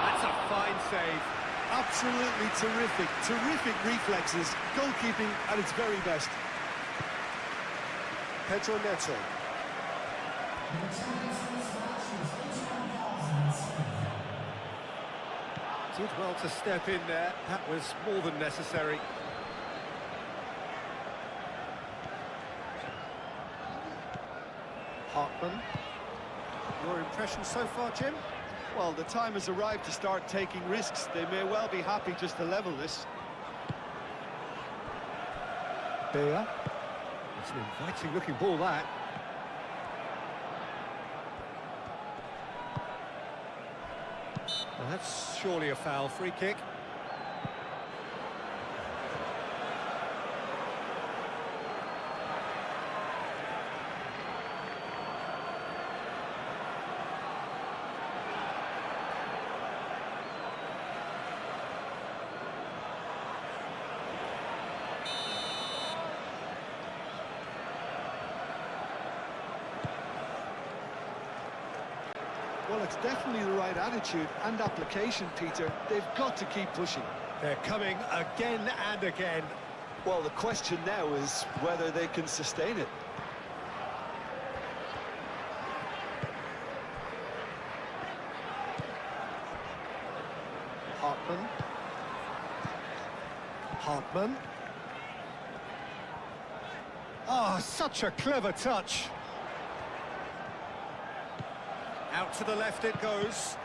That's a fine save. Absolutely terrific, terrific reflexes, goalkeeping at its very best. Pedro Neto. Did well to step in there. That was more than necessary. Hartman. Your impression so far, Jim? Well, the time has arrived to start taking risks. They may well be happy just to level this. Beer. It's an inviting-looking ball, that. Well, that's surely a foul. Free kick. Well, it's definitely the right attitude and application, Peter. They've got to keep pushing. They're coming again and again. Well, the question now is whether they can sustain it. Hartman. Hartman. Oh, such a clever touch. Out to the left it goes.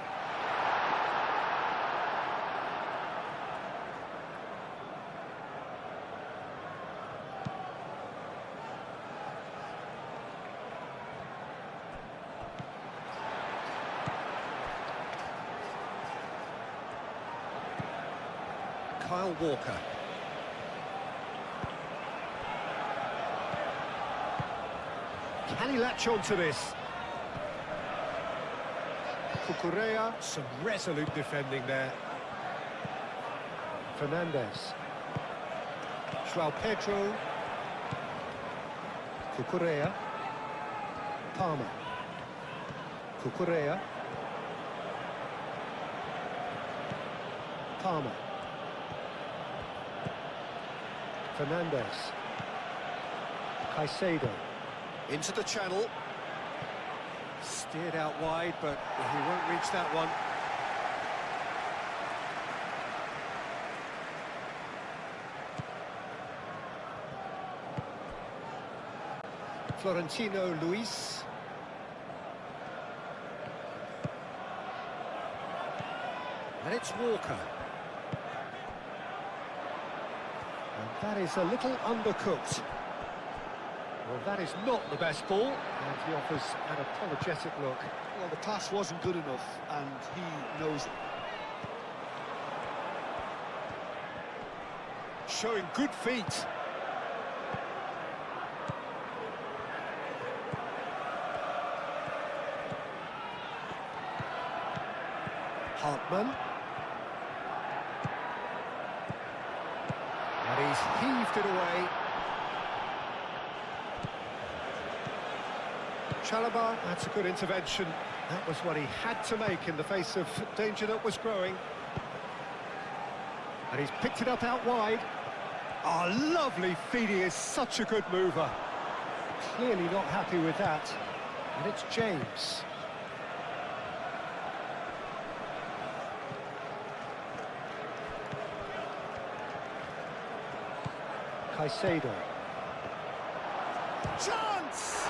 Kyle Walker. Can he latch on to this? Cucurella, some resolute defending there. Fernandez. João Pedro. Cucurella. Palmer. Cucurella. Palmer. Fernandez. Caicedo. Into the channel. Steered out wide, but he won't reach that one. Florentino Luis. And it's Walker. And that is a little undercooked. Well, that is not the best ball, and he offers an apologetic look. Well, the pass wasn't good enough, and he knows it. Showing good feet. Hartman. And he's heaved it away. Chalobah, that's a good intervention. That was what he had to make in the face of danger that was growing. And he's picked it up out wide. Oh, lovely feed, he is such a good mover. Clearly not happy with that. And it's James. Caicedo. Chance!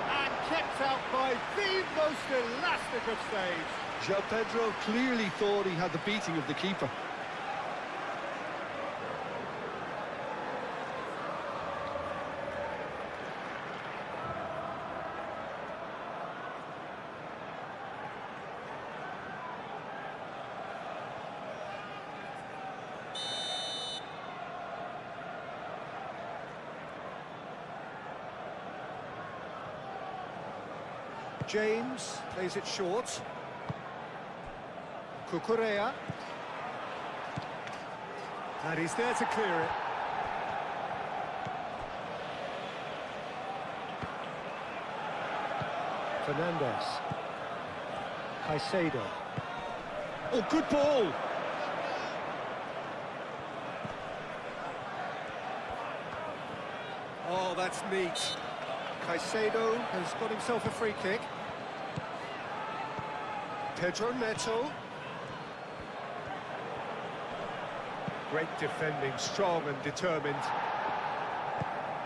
And kept out by the most elastic of saves. João Pedro clearly thought he had the beating of the keeper. James plays it short. Cucurella. And he's there to clear it. Fernandez. Caicedo. Oh, good ball! Oh, that's neat. Caicedo has got himself a free kick. Pedro Neto. Great defending, strong and determined.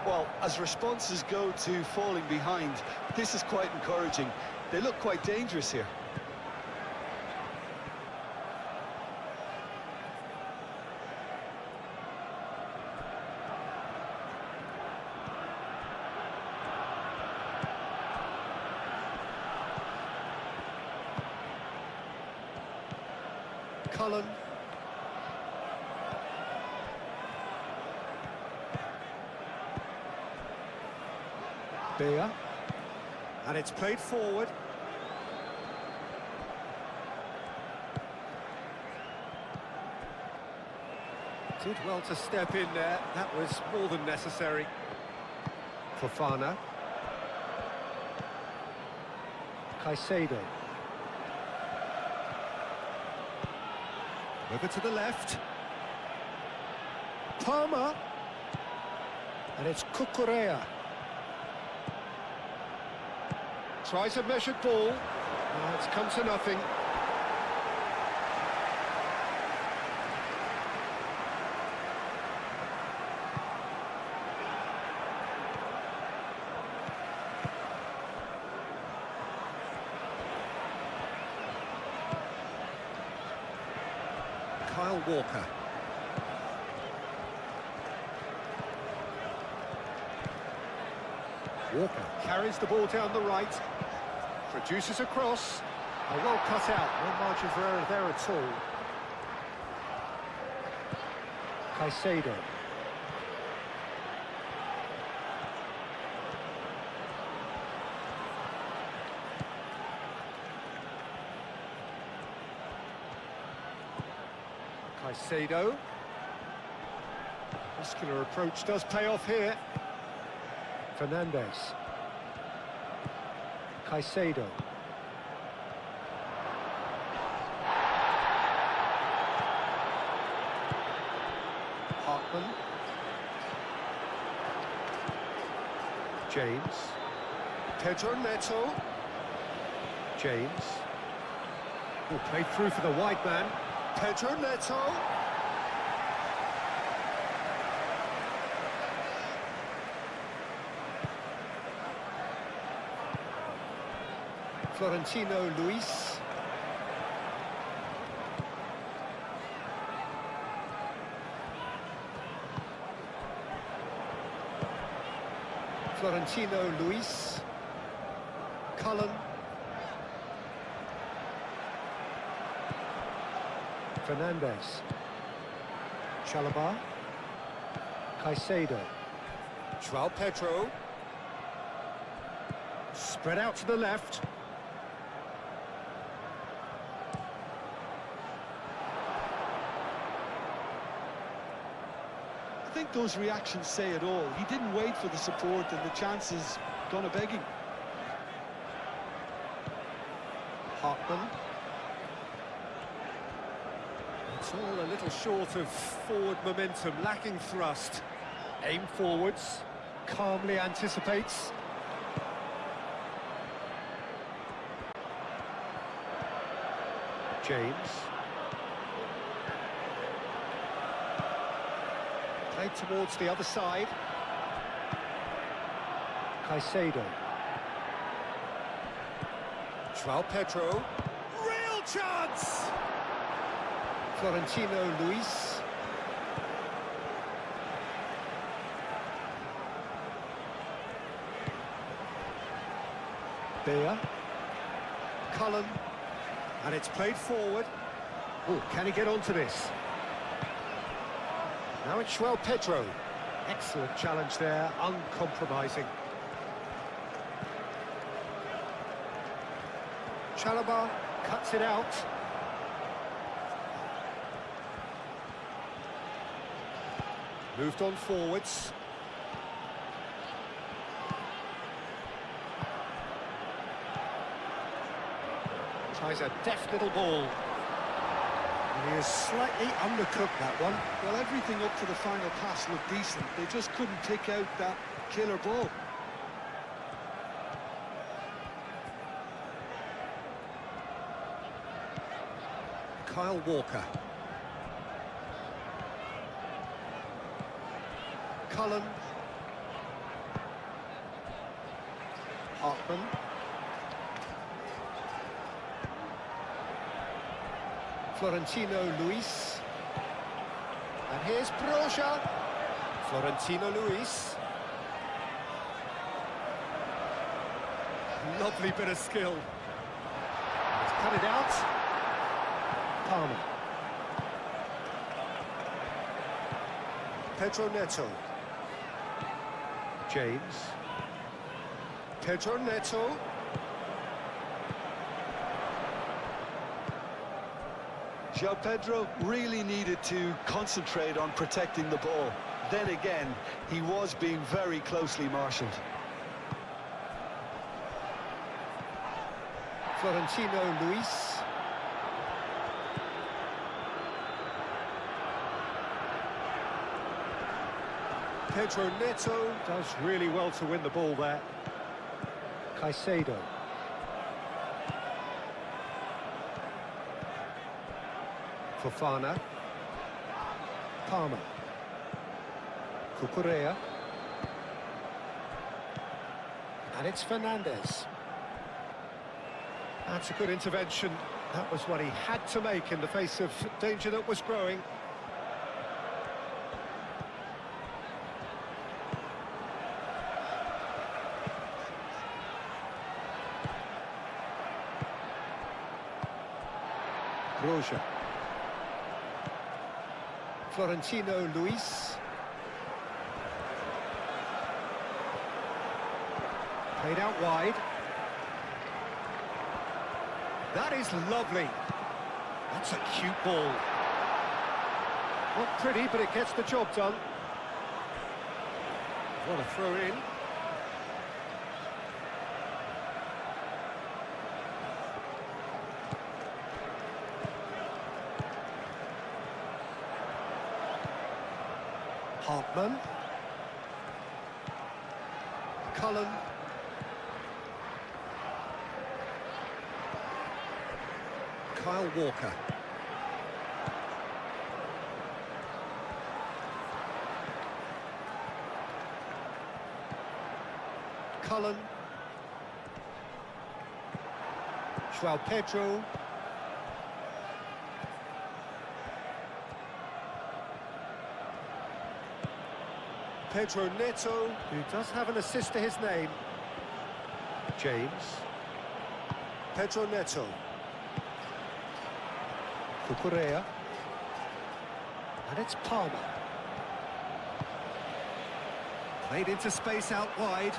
Well, as responses go to falling behind, this is quite encouraging. They look quite dangerous here. Cullen. Beer. And it's played forward. Did well to step in there. That was more than necessary. Fofana. Caicedo. Over to the left. Palmer. And it's Cucurella. Tries a measured ball. Oh, it's come to nothing. Kyle Walker. Walker carries the ball down the right. Produces a cross. A well cut out. No margin for error there at all. Caicedo. Caicedo. Muscular approach does pay off here. Fernandez. Caicedo. Hartman. James. Pedro Neto. James. Oh, played through for the wide man. Pedro Neto. Florentino Luis. Florentino Luis. Cullen. Fernandez. Chalobah. Caicedo. João Pedro. Spread out to the left. I think those reactions say it all. He didn't wait for the support and the chances gone a-begging. Hartman. It's all a little short of forward momentum, lacking thrust. Aim forwards, calmly anticipates. James. Played towards the other side. Caicedo. João Pedro. Real chance! Florentino Luis. Beer. Cullen. And it's played forward. Oh, can he get onto this? Now it's João Pedro. Excellent challenge there, uncompromising. Chalobah cuts it out. Moved on forwards. Tries a deft little ball. And he has slightly undercooked that one. Well, everything up to the final pass looked decent. They just couldn't pick out that killer ball. Kyle Walker. Cullen. Hartman. Florentino Luis. And here's Broja. Florentino Luis. Lovely bit of skill. He's cut it out. Palmer. Pedro Neto. James. Pedro Neto. João Pedro really needed to concentrate on protecting the ball. Then again, he was being very closely marshalled. Florentino Luis. Pedro Neto does really well to win the ball there. Caicedo. Fofana. Palmer. Cucurella. And it's Fernandez. That's a good intervention. That was what he had to make in the face of danger that was growing. Broja. Florentino Luis. Played out wide. That is lovely. That's a cute ball. Not pretty, but it gets the job done. What a throw in. Hartman. Cullen. Kyle Walker. Cullen. João Pedro. Pedro Neto, who does have an assist to his name. James. Pedro Neto. Cucurella. And it's Palmer. Played into space out wide.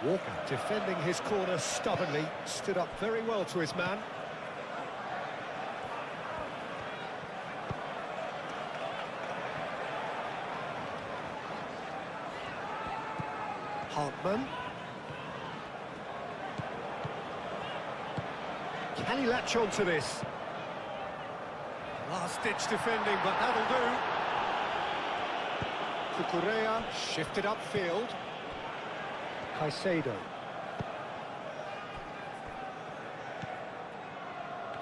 Walker defending his corner stubbornly, stood up very well to his man. Hartman. Can he latch on to this? Last-ditch defending, but that'll do. Cucurella shifted upfield. Caicedo.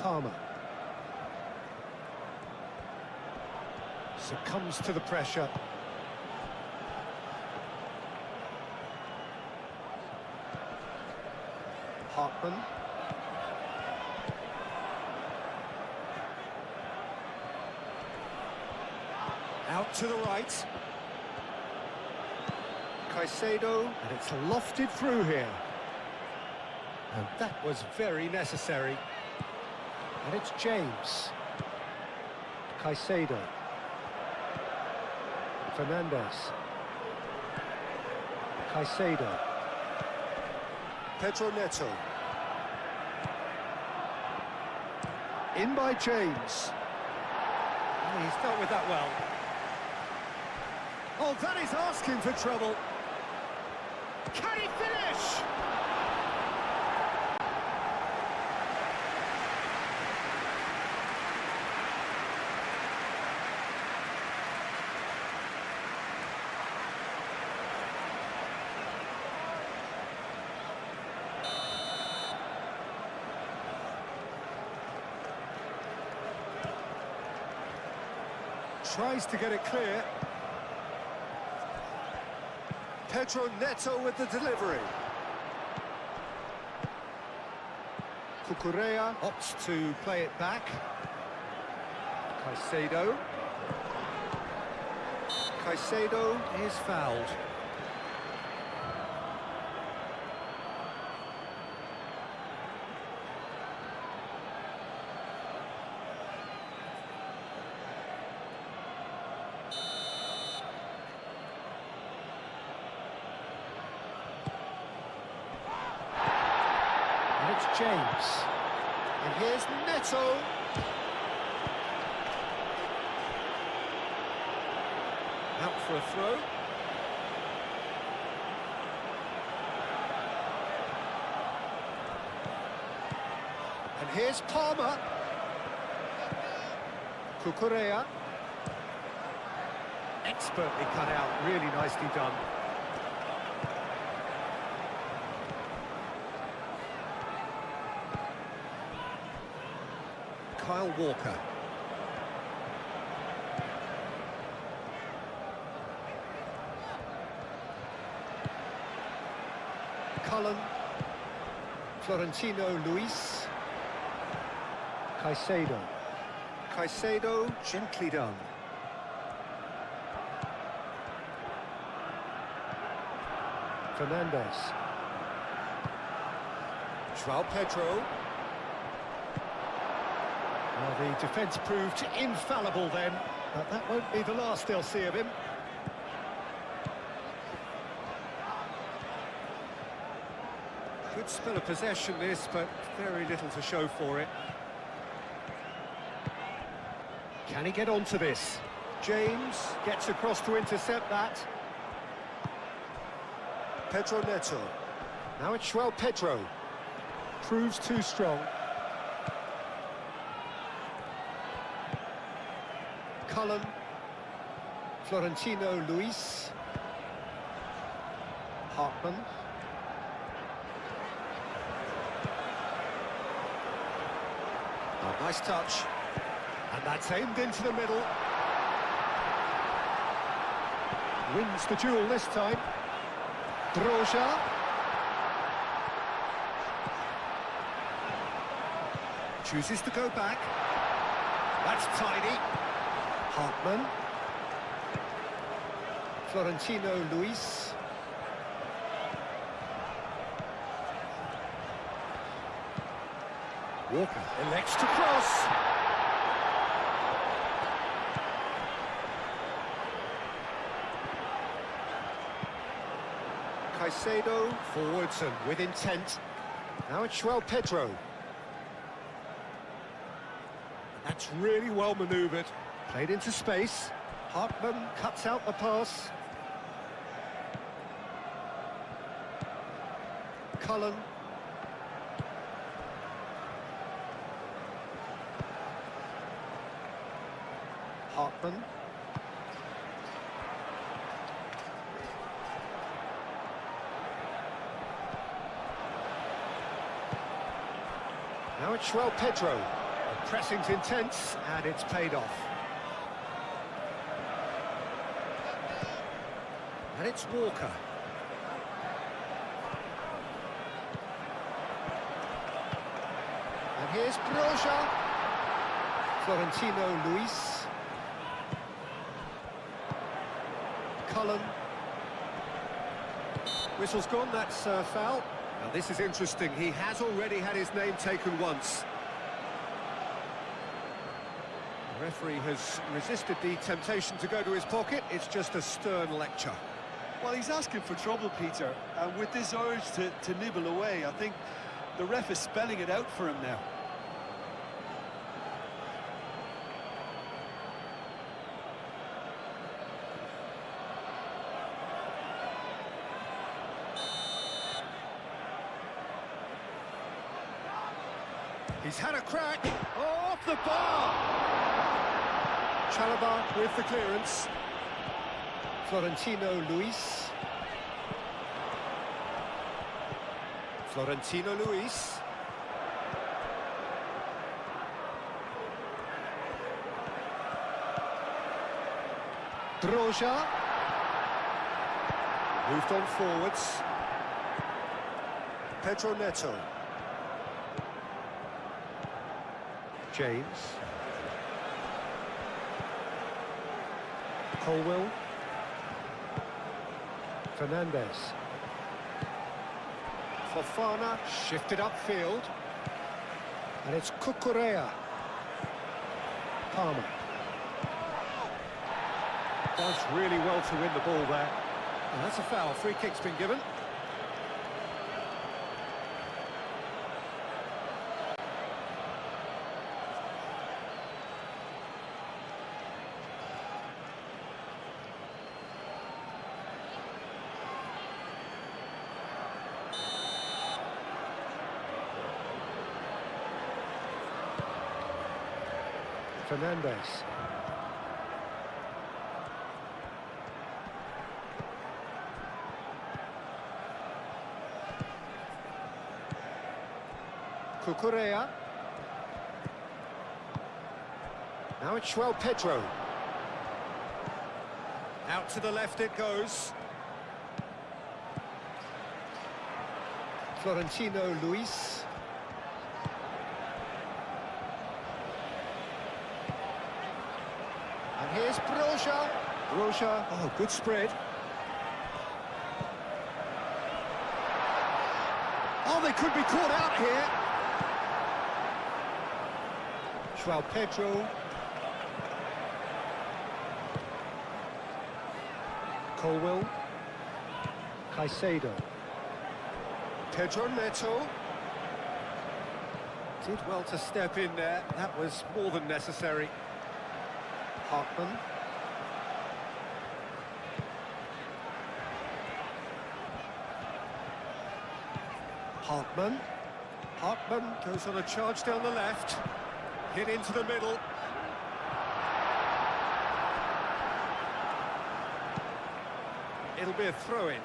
Palmer. Succumbs to the pressure. Hartman. Out to the right. Caicedo, and it's lofted through here. And that was very necessary. And it's James. Caicedo. Fernandez. Caicedo. Pedro Neto. In by James. Oh, he's dealt with that well. Oh, that is asking for trouble. Can he finish? Tries to get it clear. Pedro Neto with the delivery. Cucurella opts to play it back. Caicedo. Caicedo is fouled. It's James. And here's Neto. Out for a throw. And here's Palmer. Cucurella. Expertly cut out, really nicely done. Kyle Walker. Cullen. Florentino Luis. Caicedo. Caicedo, gently done. Fernandez. João Pedro. Well, the defence proved infallible then, but that won't be the last they'll see of him. Good spell of possession this, but very little to show for it. Can he get onto this? James gets across to intercept that. Pedro Neto. Now it's João Pedro. Proves too strong. Cullen. Florentino Luis. Hartman. Oh, nice touch. And that's aimed into the middle. Wins the duel this time. Broja. Chooses to go back. That's tidy. Hartman. Florentino Luis. Walker elects to cross. Caicedo forwards and with intent. Now it's João Pedro. That's really well manoeuvred. Played into space. Hartman cuts out the pass. Cullen. Hartman. Now it's João Pedro. Pressing's intense, and it's paid off. And it's Walker. And here's Broja. Florentino Luis. Cullen. Whistle's gone, that's foul. Now this is interesting, he has already had his name taken once. The referee has resisted the temptation to go to his pocket, it's just a stern lecture. Well, he's asking for trouble, Peter, and with this urge to nibble away, I think the ref is spelling it out for him now. He's had a crack, oh, off the bar! Chalobah with the clearance. Florentino Luis. Florentino Luis. Broja. Moved on forwards. Pedro Neto. James. Colwell. Fernandez. Fofana shifted upfield. And it's Cucurella. Palmer. Does really well to win the ball there. And that's a foul. Free kick's been given. Fernandez. Cucurella. Now it's João Pedro. Out to the left it goes. Florentino Luis. And here's Broja. Broja, oh, good spread. Oh, they could be caught out here. João Pedro. Colwell. Caicedo. Pedro Neto. Did well to step in there. That was more than necessary. Hartman. Hartman. Hartman goes on a charge down the left. Hit into the middle. It'll be a throw-in.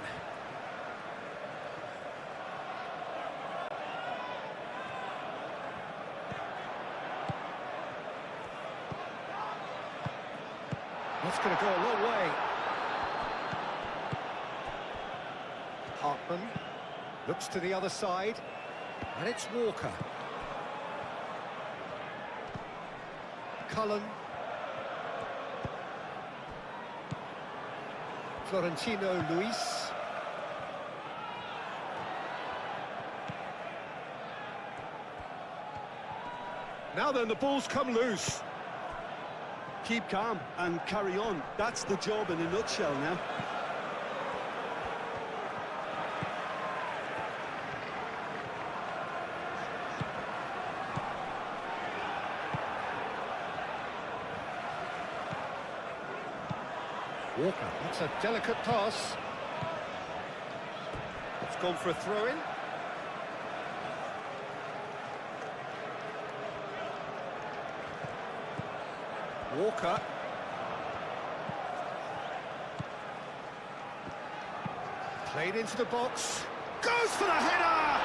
That's going to go a long way. Hartman looks to the other side, and it's Walker. Cullen. Florentino Luis. Now then, the ball's come loose. Keep calm and carry on. That's the job in a nutshell now. Walker, that's a delicate pass. It's gone for a throw-in. Walker. Played into the box. Goes for the header!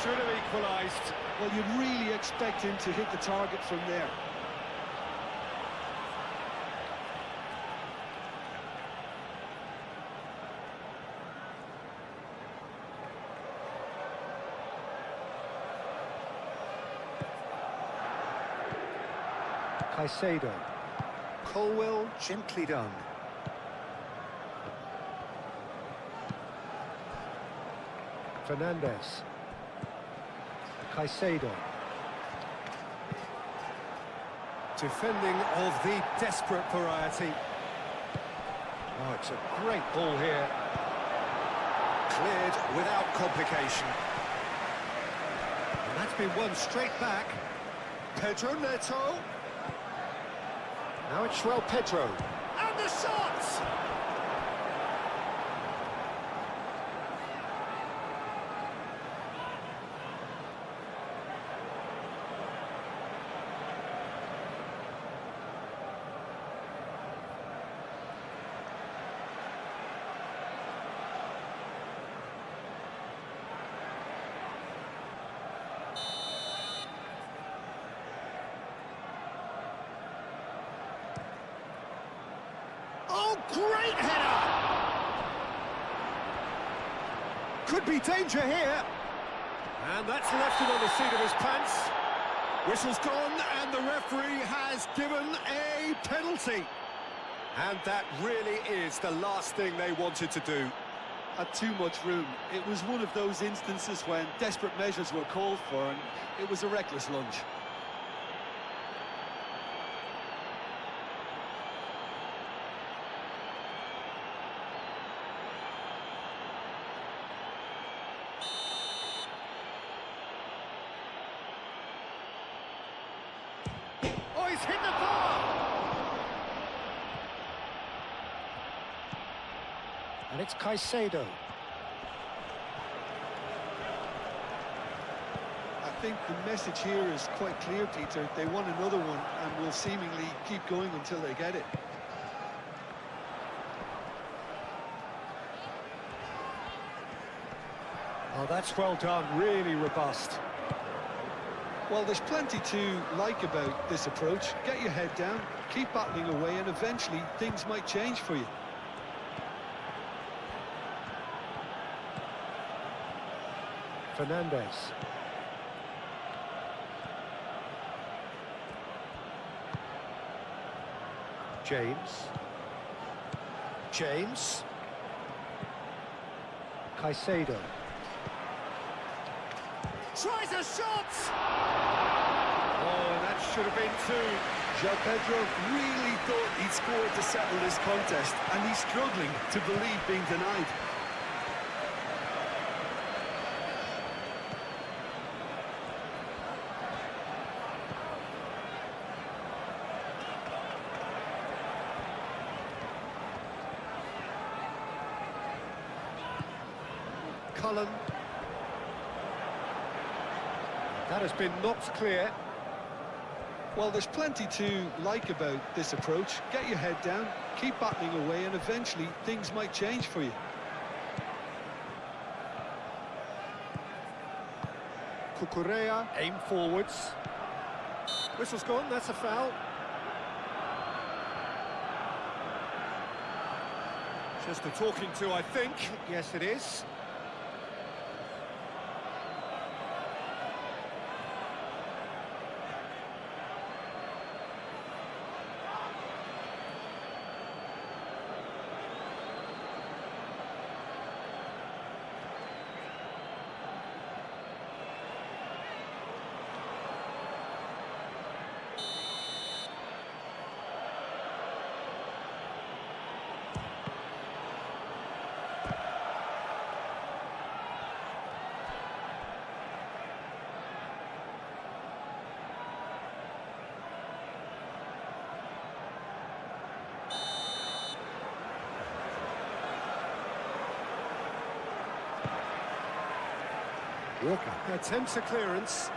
should have equalised. Well, you'd really expect him to hit the target from there. Caicedo. Colwell, gently done. Fernandes. Caicedo. Defending of the desperate variety. Oh, it's a great ball here. Cleared without complication. And that's been won straight back. Pedro Neto. Now it's João Pedro. And the shot! Oh, great header! Could be danger here. And that's left him on the seat of his pants. Whistle's gone, and the referee has given a penalty. And that really is the last thing they wanted to do. Had too much room. It was one of those instances when desperate measures were called for, and it was a reckless lunge. Oh, he's hit the bar! And it's Caicedo. I think the message here is quite clear, Peter. They want another one and will seemingly keep going until they get it. Oh, that's well done, really robust. Well, there's plenty to like about this approach. Get your head down, keep battling away, and eventually things might change for you. Fernandes. James. Caicedo. Tries a shot! Oh, and that should have been two. João Pedro really thought he'd scored to settle this contest, and he's struggling to believe being denied. Cullen. That has been knocked clear. Well, there's plenty to like about this approach. Get your head down, keep battling away, and eventually things might change for you. Cucurella, aim forwards. Whistle's gone, that's a foul. Just a talking to, I think. Yes, it is. Walker attempts a clearance.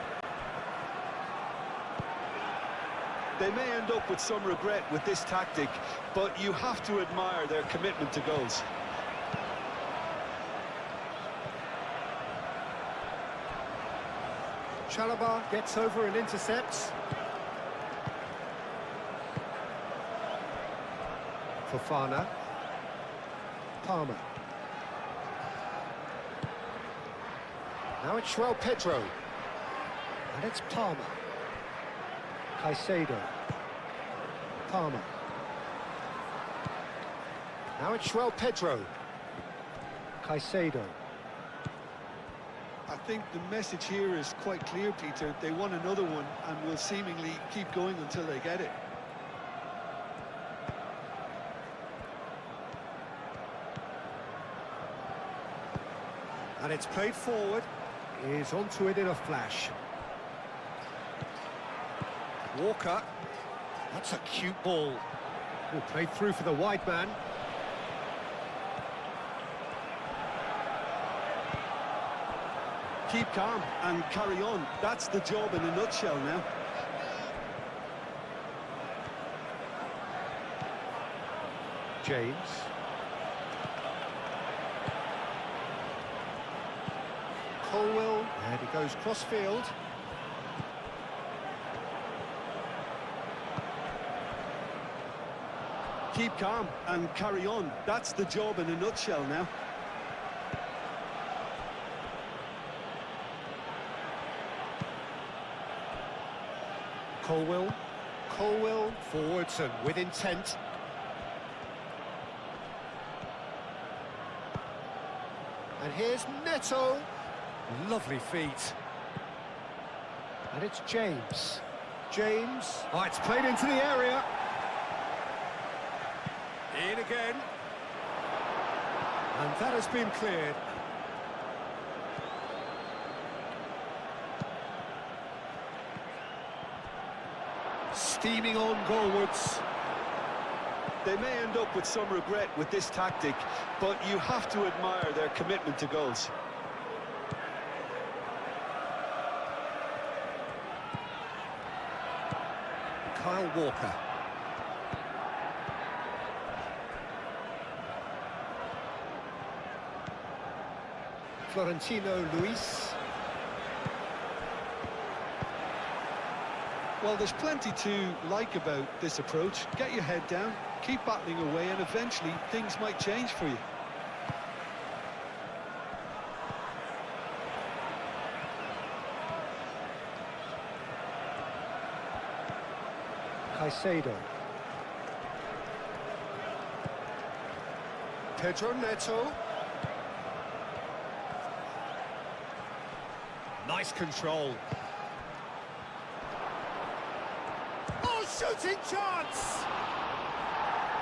They may end up with some regret with this tactic, but you have to admire their commitment to goals. Chalobah gets over and intercepts. Fofana. Palmer. Now it's João Pedro. And it's Palmer. Caicedo. Palmer. Now it's João Pedro. Caicedo. I think the message here is quite clear, Peter. They want another one and will seemingly keep going until they get it. And it's played forward. He's onto it in a flash. Walker. That's a cute ball. Well, played through for the wide man. Keep calm and carry on. That's the job in a nutshell now. James. Colwell, and he goes cross-field. Keep calm and carry on. That's the job in a nutshell now. Colwell forwards and with intent. And here's Neto. Lovely feet. And it's James. James. Oh, it's played into the area. In again. And that has been cleared. Steaming on goalwards. They may end up with some regret with this tactic, but you have to admire their commitment to goals. Kyle Walker. Florentino Luis. Well, there's plenty to like about this approach. Get your head down, keep battling away, and eventually things might change for you. Caicedo. Pedro Neto. Nice control. Oh, shooting chance!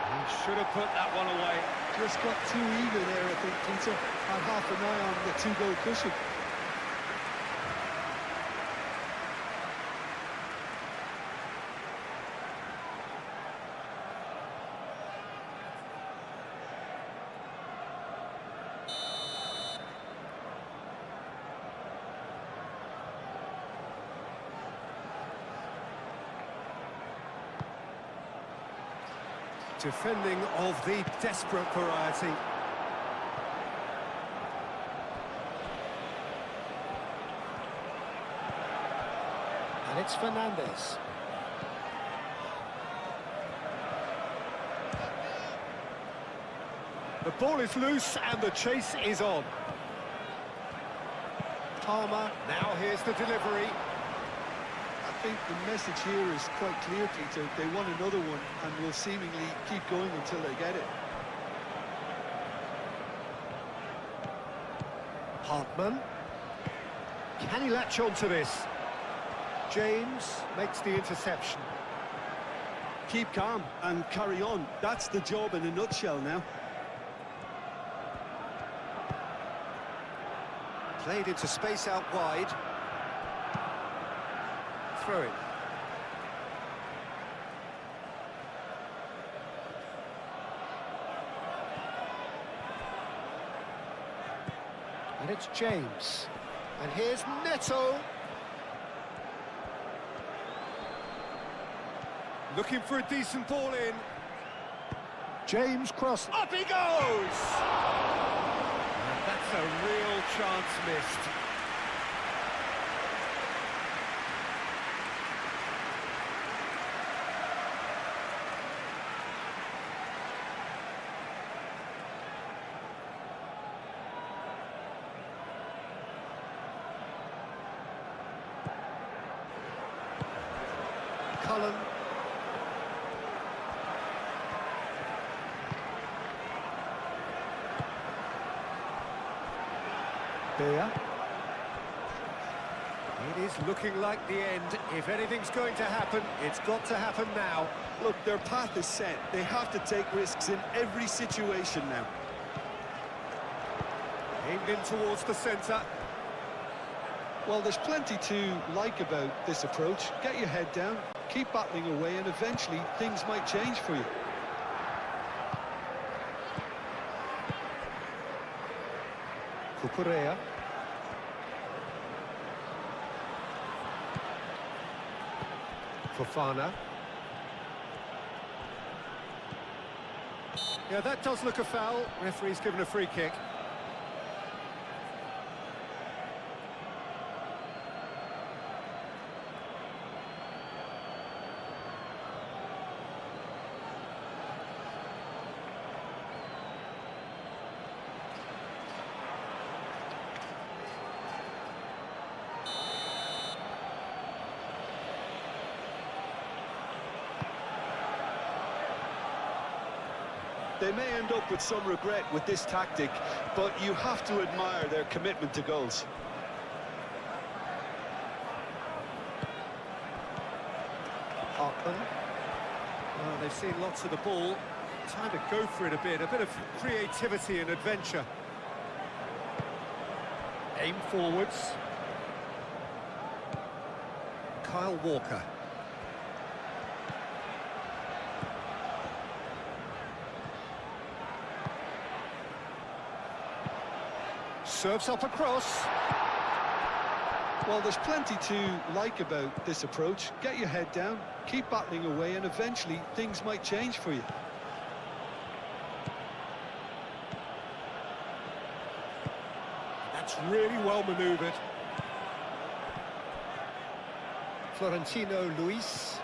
He should have put that one away. Just got too eager there, I think, Peter. Had half an eye on the two-goal cushion. Defending of the desperate variety. And it's Fernandes. The ball is loose and the chase is on. Palmer, now here's the delivery. I think the message here is quite clear, Peter. They want another one and will seemingly keep going until they get it. Hartman. Can he latch on to this? James makes the interception. Keep calm and carry on. That's the job in a nutshell now. Played into space out wide. Throw it. And it's James. And here's Neto. Looking for a decent ball in. James cross. Up he goes! And that's a real chance missed. Cullen. Beer. It is looking like the end. If anything's going to happen, it's got to happen now. Look, their path is set. They have to take risks in every situation now. Aimed in towards the centre. Well, there's plenty to like about this approach. Get your head down, keep battling away, and eventually things might change for you. Cucurella. Fofana. Yeah, that does look a foul. Referee's given a free kick. They may end up with some regret with this tactic, but you have to admire their commitment to goals. Hartman. Well, they've seen lots of the ball. Time to go for it a bit of creativity and adventure. Aim forwards. Kyle Walker. Serves up across. Well, there's plenty to like about this approach. Get your head down, keep battling away, and eventually things might change for you. That's really well manoeuvred. Florentino Luis.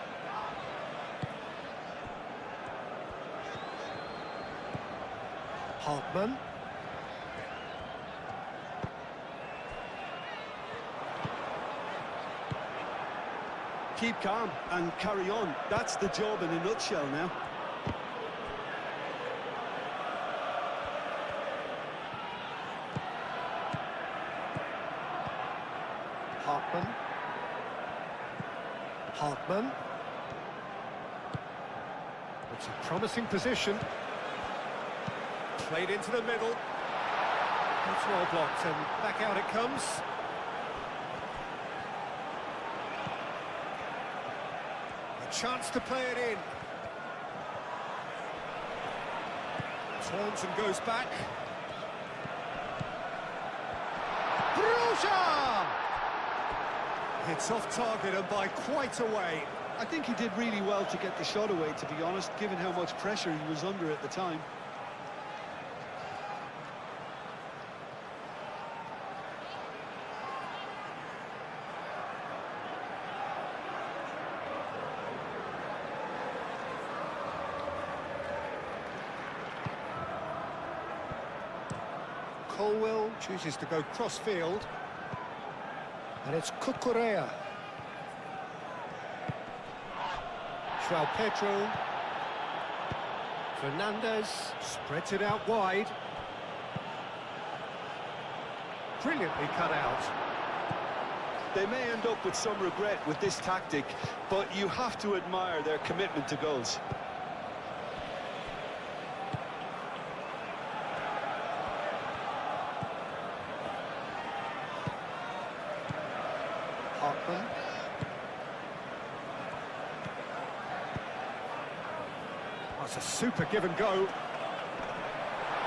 Hartman. Keep calm and carry on. That's the job in a nutshell now. Hartman. Hartman. It's a promising position. Played into the middle. It's well blocked and back out it comes. Chance to play it in. Turns and goes back. Bruja! It's off target and by quite a way. I think he did really well to get the shot away, to be honest, given how much pressure he was under at the time. Colwell chooses to go cross-field. And it's Cucurella. João Pedro. Fernandez spreads it out wide. Brilliantly cut out. They may end up with some regret with this tactic, but you have to admire their commitment to goals. Hartman. That's a super give and go.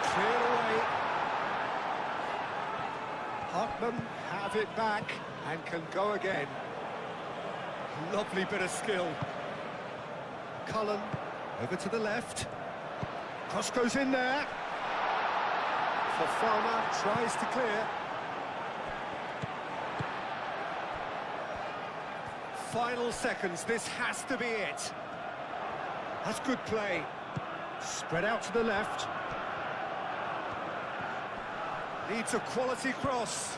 Cleared away. Hartman have it back and can go again. Lovely bit of skill. Cullen over to the left. Cross goes in there. Fofana tries to clear. Final seconds, this has to be it. That's good play. Spread out to the left. Needs a quality cross.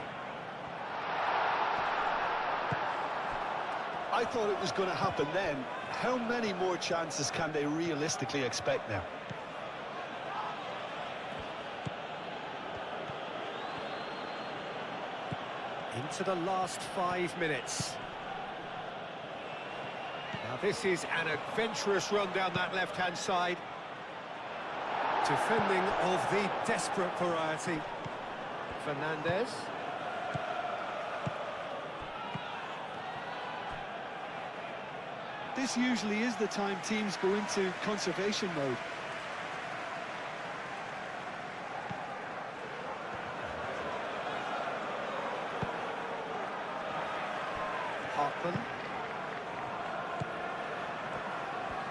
I thought it was going to happen then. How many more chances can they realistically expect now? Into the last 5 minutes. Now this is an adventurous run down that left-hand side. Defending of the desperate variety. Fernandez. This usually is the time teams go into conservation mode. Hartman.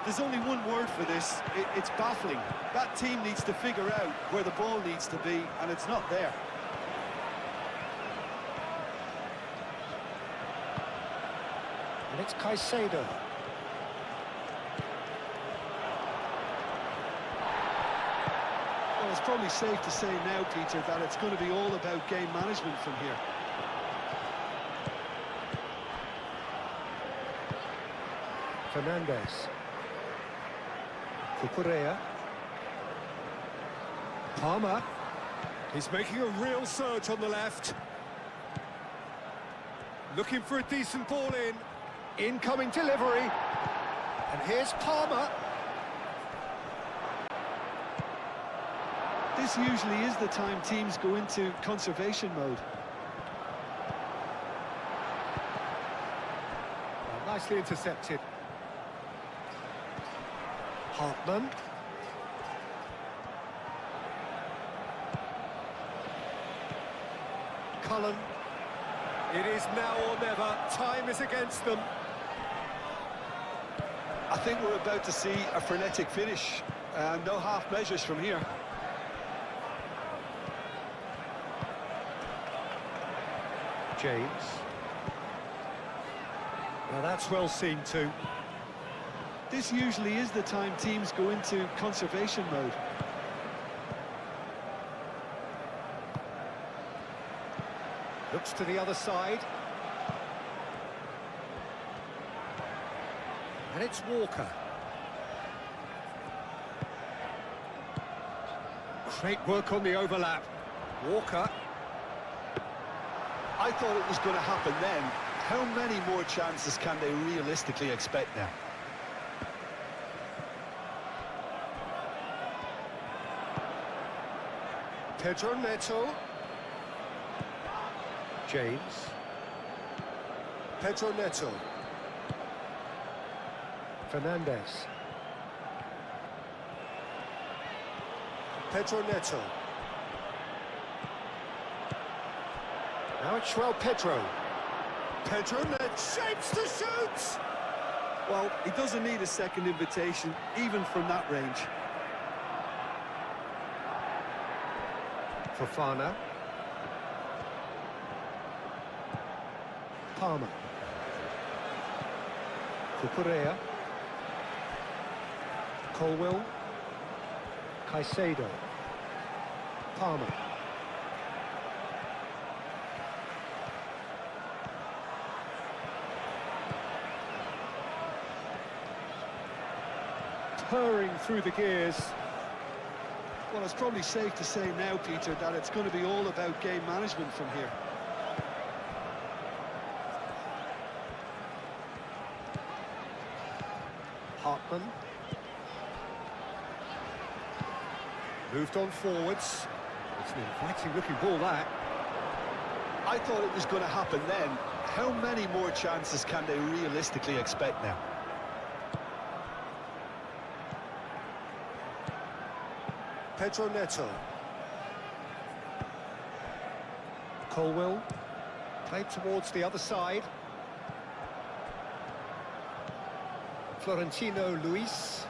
There's only one word for this, it's baffling. That team needs to figure out where the ball needs to be, and it's not there. And it's Caicedo. Well, it's probably safe to say now, Peter, that it's going to be all about game management from here. Fernandez. Cucurella. Palmer. He's making a real surge on the left. Looking for a decent ball in. Incoming delivery. And here's Palmer. This usually is the time teams go into conservation mode. Well, nicely intercepted. Hartman. Cullen. It is now or never. Time is against them. I think we're about to see a frenetic finish. No half measures from here. James. Now that's well seen too. This usually is the time teams go into conservation mode. Looks to the other side. And it's Walker. Great work on the overlap. Walker. I thought it was going to happen then. How many more chances can they realistically expect now? Pedro Neto. James. Pedro Neto. Fernandez. Pedro Neto. Now it's Pedro. Pedro Neto shapes to shoot! Well, he doesn't need a second invitation, even from that range. Fofana. Palmer. Cucurella. Colwell. Caicedo. Palmer. Purring through the gears. Well, it's probably safe to say now, Peter, that it's going to be all about game management from here. Hartman. Moved on forwards. It's an inviting looking ball, that. I thought it was going to happen then. How many more chances can they realistically expect now? Pedro Neto. Colwell. Played towards the other side. Florentino Luis.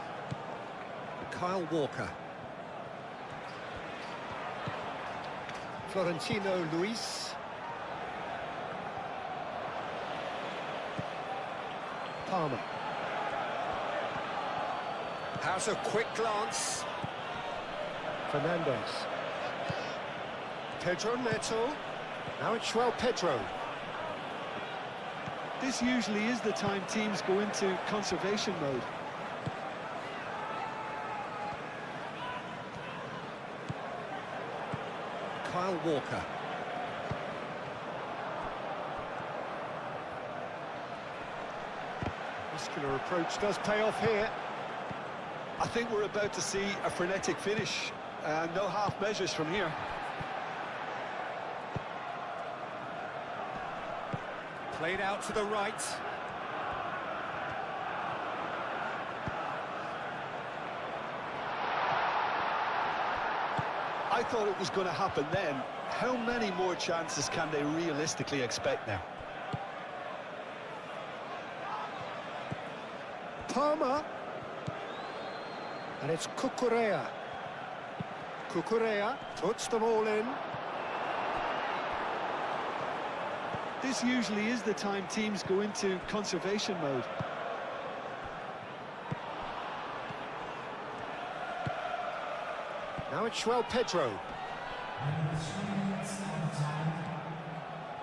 Kyle Walker. Florentino Luis. Palmer. Has a quick glance. Fernandez. Pedro Neto. Now it's Pedro. This usually is the time teams go into conservation mode. Kyle Walker. Muscular approach does pay off here. I think we're about to see a frenetic finish. No half measures from here. Played out to the right. I thought it was going to happen then. How many more chances can they realistically expect now? Palmer. And it's Cucurella. Cucurella puts them all in. This usually is the time teams go into conservation mode. Now it's João Pedro.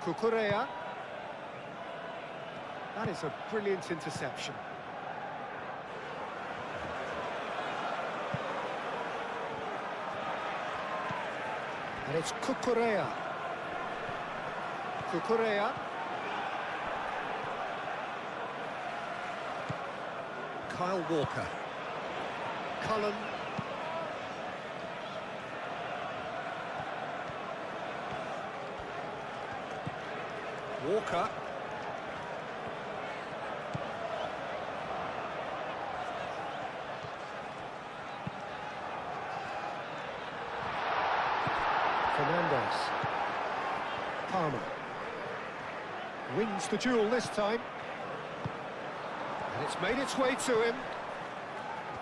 Cucurella. That is a brilliant interception. And it's Cucurella. Cucurella. Kyle Walker. Cullen. Walker. Fernandez. Palmer. Wins the duel this time. And it's made its way to him.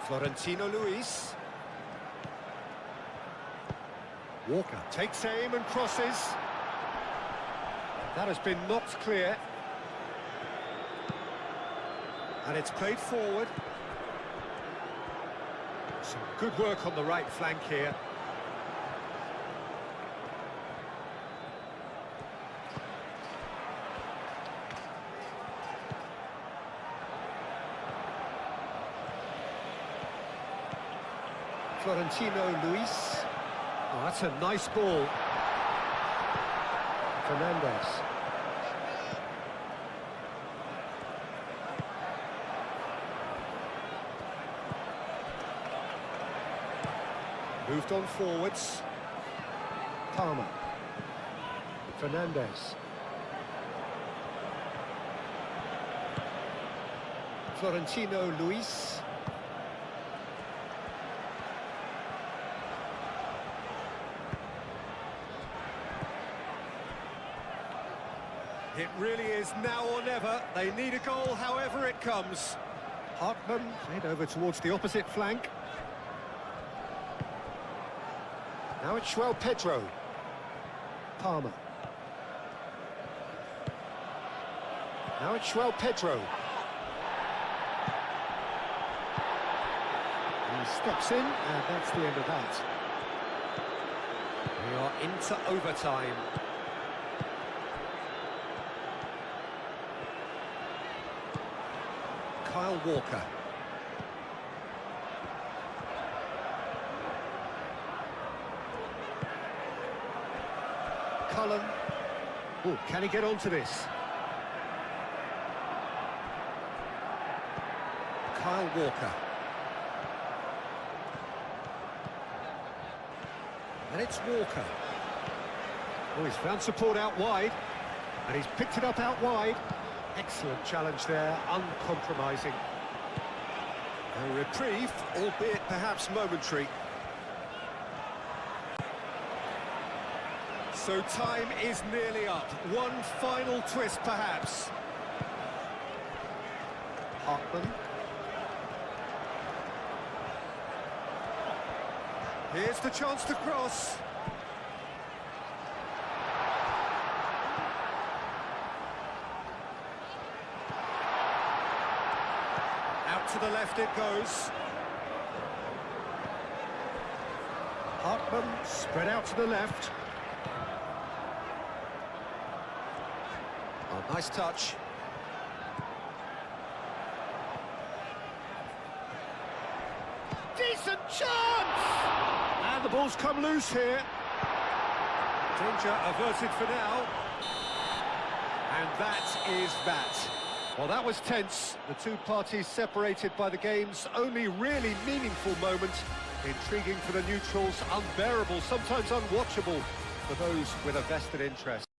Florentino Luis. Walker takes aim and crosses. That has been knocked clear. And it's played forward. Some good work on the right flank here. Florentino Luis. Oh, that's a nice ball. Fernandez. Moved on forwards. Palmer. Fernandez. Florentino Luis. It really is now or never. They need a goal, however it comes. Hartman played over towards the opposite flank. Now it's João Pedro. Palmer. Now it's João Pedro. He steps in, and that's the end of that. We are into overtime. Kyle Walker. Cullen. Oh, can he get onto this? Kyle Walker. And it's Walker. Oh, he's found support out wide. And he's picked it up out wide. Excellent challenge there, uncompromising. A reprieve, albeit perhaps momentary. So time is nearly up. One final twist, perhaps. Hartman. Here's the chance to cross. Out to the left it goes. Hartman spread out to the left. Oh, nice touch. Chance! And the ball's come loose here. Danger averted for now. And that is that. Well, that was tense. The two parties separated by the game's only really meaningful moment. Intriguing for the neutrals, unbearable, sometimes unwatchable for those with a vested interest.